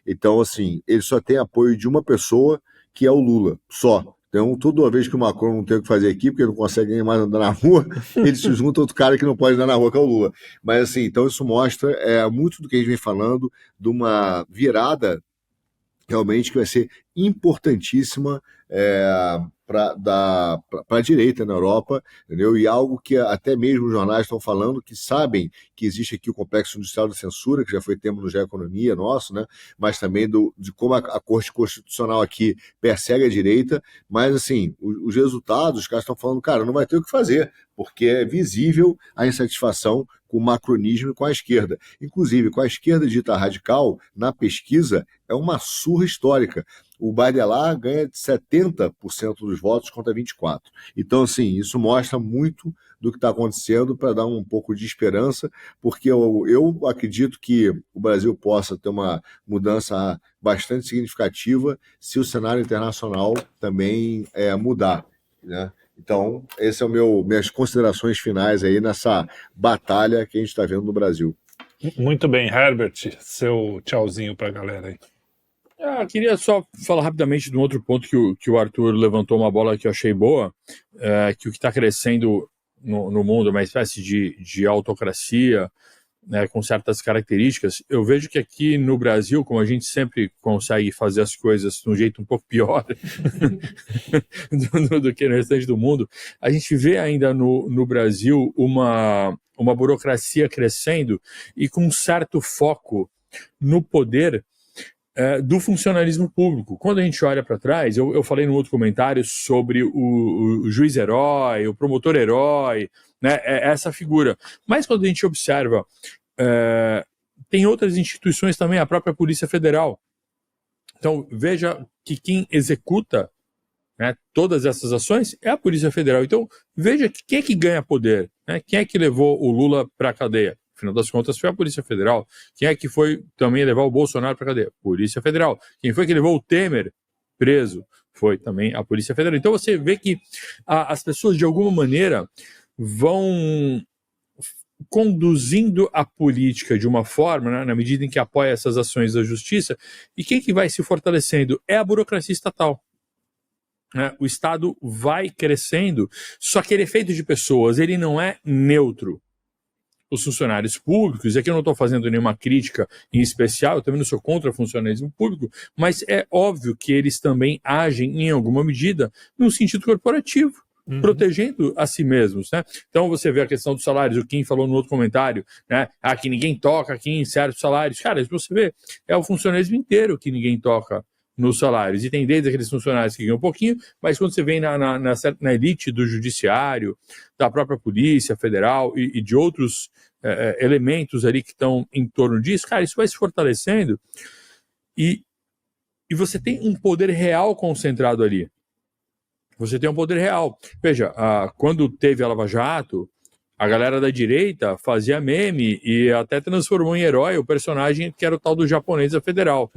Então, assim, ele só tem apoio de uma pessoa, que é o Lula, só. Então, toda vez que o Macron não tem o que fazer aqui, porque não consegue mais andar na rua, ele se junta a outro cara que não pode andar na rua, que é o Lula. Mas, assim, então isso mostra muito do que a gente vem falando, de uma virada realmente que vai ser importantíssima para a direita na Europa, entendeu? E algo que até mesmo os jornais estão falando, que sabem que existe aqui o complexo industrial da censura, que já foi tema no GE Economia nosso, né? Mas também de como a Corte Constitucional aqui persegue a direita, mas assim, os resultados, os caras estão falando, cara, não vai ter o que fazer, porque é visível a insatisfação com o macronismo e com a esquerda. Inclusive, com a esquerda dita radical, na pesquisa, é uma surra histórica. O Bardella ganha de 70% dos votos contra 24%. Então, assim, isso mostra muito do que está acontecendo para dar um pouco de esperança, porque eu acredito que o Brasil possa ter uma mudança bastante significativa se o cenário internacional também mudar, né? Então, esse é minhas considerações finais aí nessa batalha que a gente está vendo no Brasil. Muito bem, Herbert, seu tchauzinho para a galera aí. Eu queria só falar rapidamente de um outro ponto que o Arthur levantou, uma bola que eu achei boa, que o que está crescendo no mundo é uma espécie de autocracia, né, com certas características. Eu vejo que aqui no Brasil, como a gente sempre consegue fazer as coisas de um jeito um pouco pior do que no restante do mundo, a gente vê ainda no Brasil uma burocracia crescendo e com um certo foco no poder do funcionalismo público. Quando a gente olha para trás, eu falei no outro comentário sobre o juiz-herói, o promotor-herói, né, essa figura. Mas quando a gente observa, tem outras instituições também, a própria Polícia Federal. Então, veja que quem executa, né, todas essas ações é a Polícia Federal. Então, veja quem é que ganha poder, né? Quem é que levou o Lula para a cadeia? Afinal das contas, foi a Polícia Federal. Quem é que foi também levar o Bolsonaro para a cadeia? Polícia Federal. Quem foi que levou o Temer preso? Foi também a Polícia Federal. Então você vê que as pessoas, de alguma maneira, vão conduzindo a política de uma forma, né, na medida em que apoia essas ações da justiça, e quem que vai se fortalecendo? É a burocracia estatal. O Estado vai crescendo, só que ele é feito de pessoas, ele não é neutro. Os funcionários públicos, e aqui eu não estou fazendo nenhuma crítica em especial, eu também não sou contra o funcionalismo público, mas é óbvio que eles também agem em alguma medida no sentido corporativo, protegendo a si mesmos, né? Então você vê a questão dos salários, o Kim falou no outro comentário, né? Que ninguém toca aqui em certos salários. Cara, você vê, é o funcionalismo inteiro que ninguém toca nos salários, e tem desde aqueles funcionários que ganham um pouquinho, mas quando você vem na elite do judiciário, da própria Polícia Federal e de outros elementos ali que estão em torno disso, cara, isso vai se fortalecendo e você tem um poder real concentrado ali. Você tem um poder real. Veja, quando teve a Lava Jato, a galera da direita fazia meme e até transformou em herói o personagem que era o tal do japonês da Federal.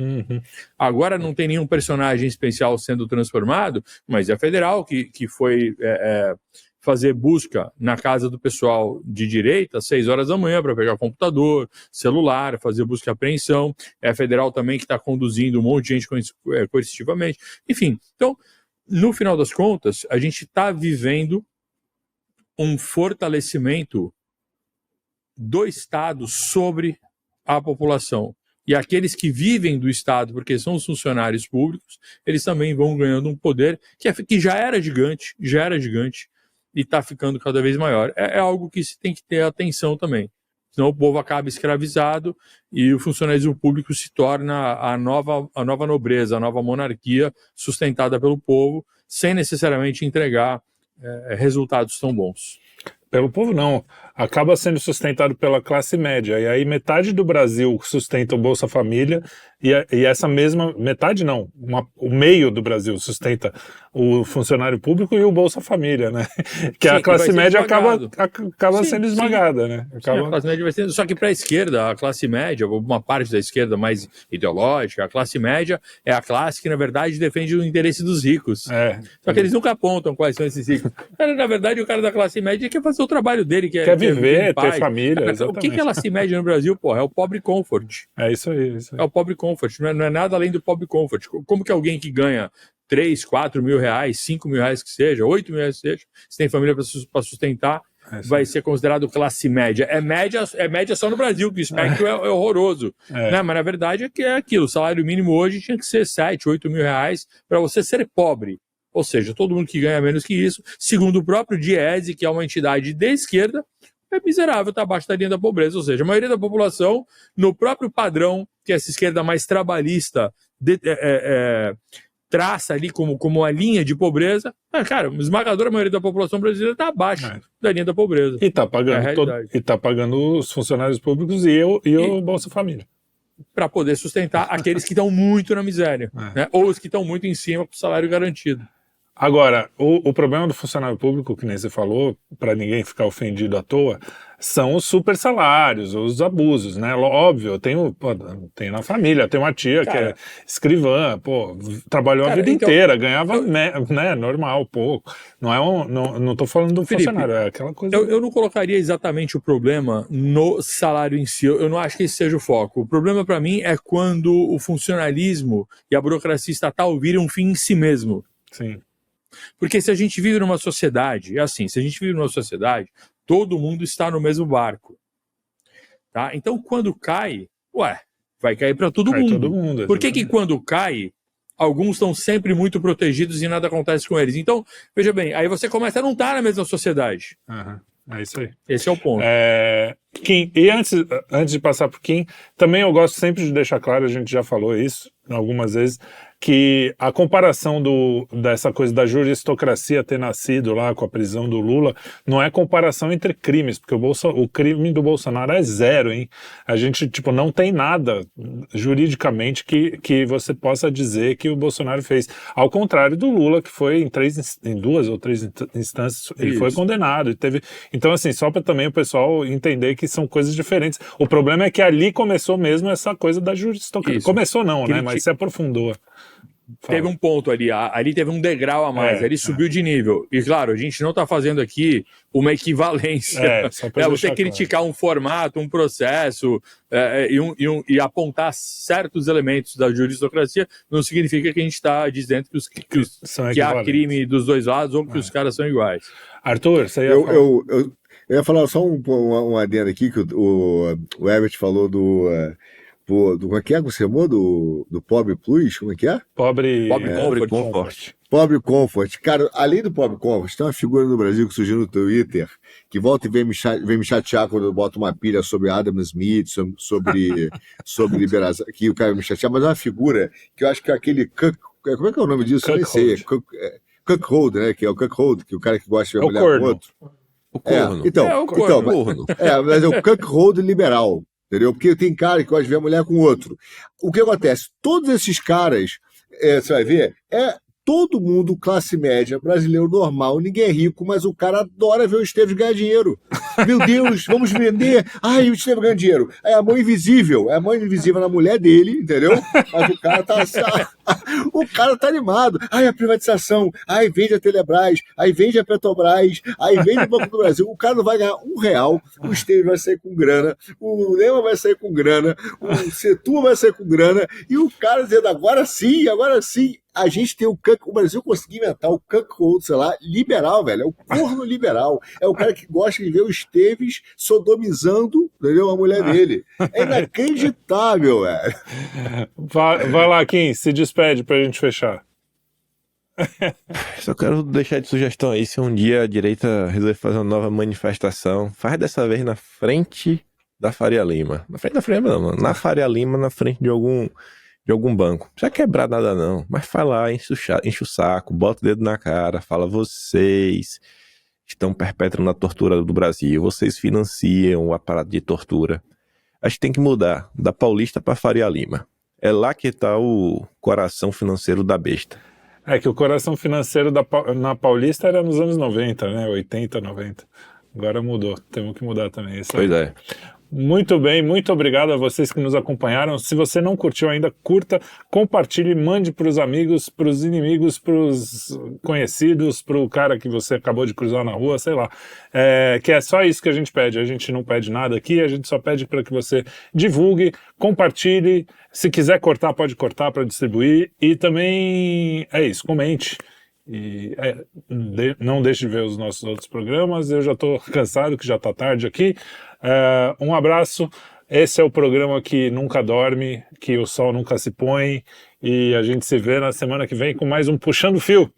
Agora não tem nenhum personagem especial sendo transformado, mas é a Federal que foi fazer busca na casa do pessoal de direita às 6 horas da manhã para pegar computador, celular, fazer busca e apreensão. É a Federal também que está conduzindo um monte de gente coercitivamente. Enfim, então, no final das contas, a gente está vivendo um fortalecimento do Estado sobre a população. E aqueles que vivem do Estado, porque são os funcionários públicos, eles também vão ganhando um poder que já era gigante, e está ficando cada vez maior. É algo que se tem que ter atenção também. Senão o povo acaba escravizado e o funcionalismo público se torna a nova nobreza, a nova monarquia sustentada pelo povo, sem necessariamente entregar resultados tão bons. Pelo povo não, acaba sendo sustentado pela classe média, e aí metade do Brasil sustenta o Bolsa Família, e essa mesma, metade não, o meio do Brasil sustenta o funcionário público e o Bolsa Família, né? Que a classe média acaba sendo esmagada, né? Sim, a classe média vai sendo, só que para a esquerda, a classe média, uma parte da esquerda mais ideológica, a classe média é a classe que, na verdade, defende o interesse dos ricos. Só que eles nunca apontam quais são esses ricos. Na verdade, o cara da classe média quer fazer o trabalho dele, quer viver, ter família. Cara, o que é classe média no Brasil, porra? É o pobre comfort. É isso aí. É o pobre comfort, não é nada além do pobre comfort. Como que alguém que ganha 3, 4 mil reais, 5 mil reais que seja, 8 mil reais que seja, se tem família para sustentar, vai ser considerado classe média. É média só no Brasil, que o espectro é horroroso. Né? Mas na verdade é aquilo. O salário mínimo hoje tinha que ser 7, 8 mil reais para você ser pobre. Ou seja, todo mundo que ganha menos que isso, segundo o próprio Diese, que é uma entidade de esquerda, é miserável, está abaixo da linha da pobreza. Ou seja, a maioria da população, no próprio padrão que essa esquerda mais trabalhista traça ali como a linha de pobreza, cara, a esmagadora maioria da população brasileira está abaixo da linha da pobreza. E está pagando os funcionários públicos e o Bolsa Família. Para poder sustentar aqueles que estão muito na miséria, né? Ou os que estão muito em cima com o salário garantido. Agora, o problema do funcionário público, que nem você falou, para ninguém ficar ofendido à toa, são os super salários, os abusos, né? Óbvio, eu tenho na família, tenho uma tia que é escrivã, trabalhou a vida inteira, ganhava, né, normal, pouco. Não tô falando do funcionário, é aquela coisa... Eu não colocaria exatamente o problema no salário em si, eu não acho que esse seja o foco. O problema para mim é quando o funcionalismo e a burocracia estatal viram um fim em si mesmo. Sim. Porque se a gente vive numa sociedade, todo mundo está no mesmo barco. Tá? Então, quando cai, vai cair para todo Cai mundo. todo mundo, Por que exatamente. quando cai, alguns estão sempre muito protegidos e nada acontece com eles? Então, veja bem, aí você começa a não estar na mesma sociedade. Aham, é isso aí. Esse é o ponto. Kim, e antes de passar para o Kim, também eu gosto sempre de deixar claro, a gente já falou isso algumas vezes, que a comparação dessa coisa da juristocracia ter nascido lá com a prisão do Lula não é comparação entre crimes, porque o crime do Bolsonaro é zero, hein? A gente, não tem nada juridicamente que você possa dizer que o Bolsonaro fez. Ao contrário do Lula, que foi em 2 ou 3 instâncias, ele foi condenado. Então, assim, só para também o pessoal entender que são coisas diferentes. O problema é que ali começou mesmo essa coisa da juristocracia. Começou não, né? Mas se aprofundou. Teve um ponto ali teve um degrau a mais, ali subiu de nível. E claro, a gente não está fazendo aqui uma equivalência. Só pra você deixar criticar um formato, um processo e apontar certos elementos da juristocracia não significa que a gente está dizendo que há crime dos dois lados ou que os caras são iguais. Arthur, você ia falar? Eu ia falar só um adendo aqui, que o Herbert falou como é que você chamou? Do Pobre Plus? Como é que é? Pobre Comfort. Pobre Comfort. Cara, além do Pobre Comfort, tem uma figura no Brasil que surgiu no Twitter, que volta e vem me chatear quando eu boto uma pilha sobre Adam Smith, sobre liberação, que o cara me chatear, mas é uma figura que eu acho que é aquele... Como é que é o nome disso? Eu nem sei. Cuckold, né? Que é o Cuckold, que é o cara que gosta de ver mulher com outro. O corno. O corno. Mas é o Cuckold liberal. Entendeu? Porque tem cara que gosta de ver a mulher com outro. O que acontece? Todos esses caras, você vai ver, todo mundo classe média, brasileiro normal, ninguém é rico, mas o cara adora ver o Esteves ganhar dinheiro. Meu Deus, vamos vender. Ai, o Esteves ganha dinheiro. É a mão invisível na mulher dele, entendeu? Mas o cara tá animado. Ai, a privatização. Ai, vende a Telebrás. Ai, vende a Petrobras. Ai, vende o Banco do Brasil. O cara não vai ganhar R$1. O Esteves vai sair com grana. O Lema vai sair com grana. O Setúbal vai sair com grana. E o cara dizendo, agora sim. A gente tem o Brasil conseguiu inventar o cuckold, sei lá, liberal, velho. É o corno liberal. É o cara que gosta de ver o Esteves sodomizando, entendeu? A mulher dele. É inacreditável, velho. Vai lá, Kim, se despede pra gente fechar. Só quero deixar de sugestão aí, se um dia a direita resolver fazer uma nova manifestação, faz dessa vez na frente da Faria Lima. Na frente da Faria Lima, não, na Faria Lima, na frente de algum banco. Não precisa quebrar nada não, mas vai lá, enche o saco, bota o dedo na cara, fala: vocês estão perpetrando a tortura do Brasil, vocês financiam o aparato de tortura. A gente tem que mudar da Paulista para Faria Lima. É lá que está o coração financeiro da besta. É que o coração financeiro na Paulista era nos anos 90, né? 80, 90. Agora mudou, temos que mudar também. Pois é. Muito bem, muito obrigado a vocês que nos acompanharam. Se você não curtiu ainda, curta, compartilhe, mande para os amigos, para os inimigos, para os conhecidos, para o cara que você acabou de cruzar na rua, sei lá. Que é só isso que a gente pede. A gente não pede nada aqui, a gente só pede para que você divulgue, compartilhe. Se quiser cortar, pode cortar para distribuir. E também é isso, comente. E não deixe de ver os nossos outros programas. Eu já estou cansado, que já está tarde aqui. Um abraço. Esse é o programa que nunca dorme, que o sol nunca se põe, e a gente se vê na semana que vem com mais um Puxando Fio.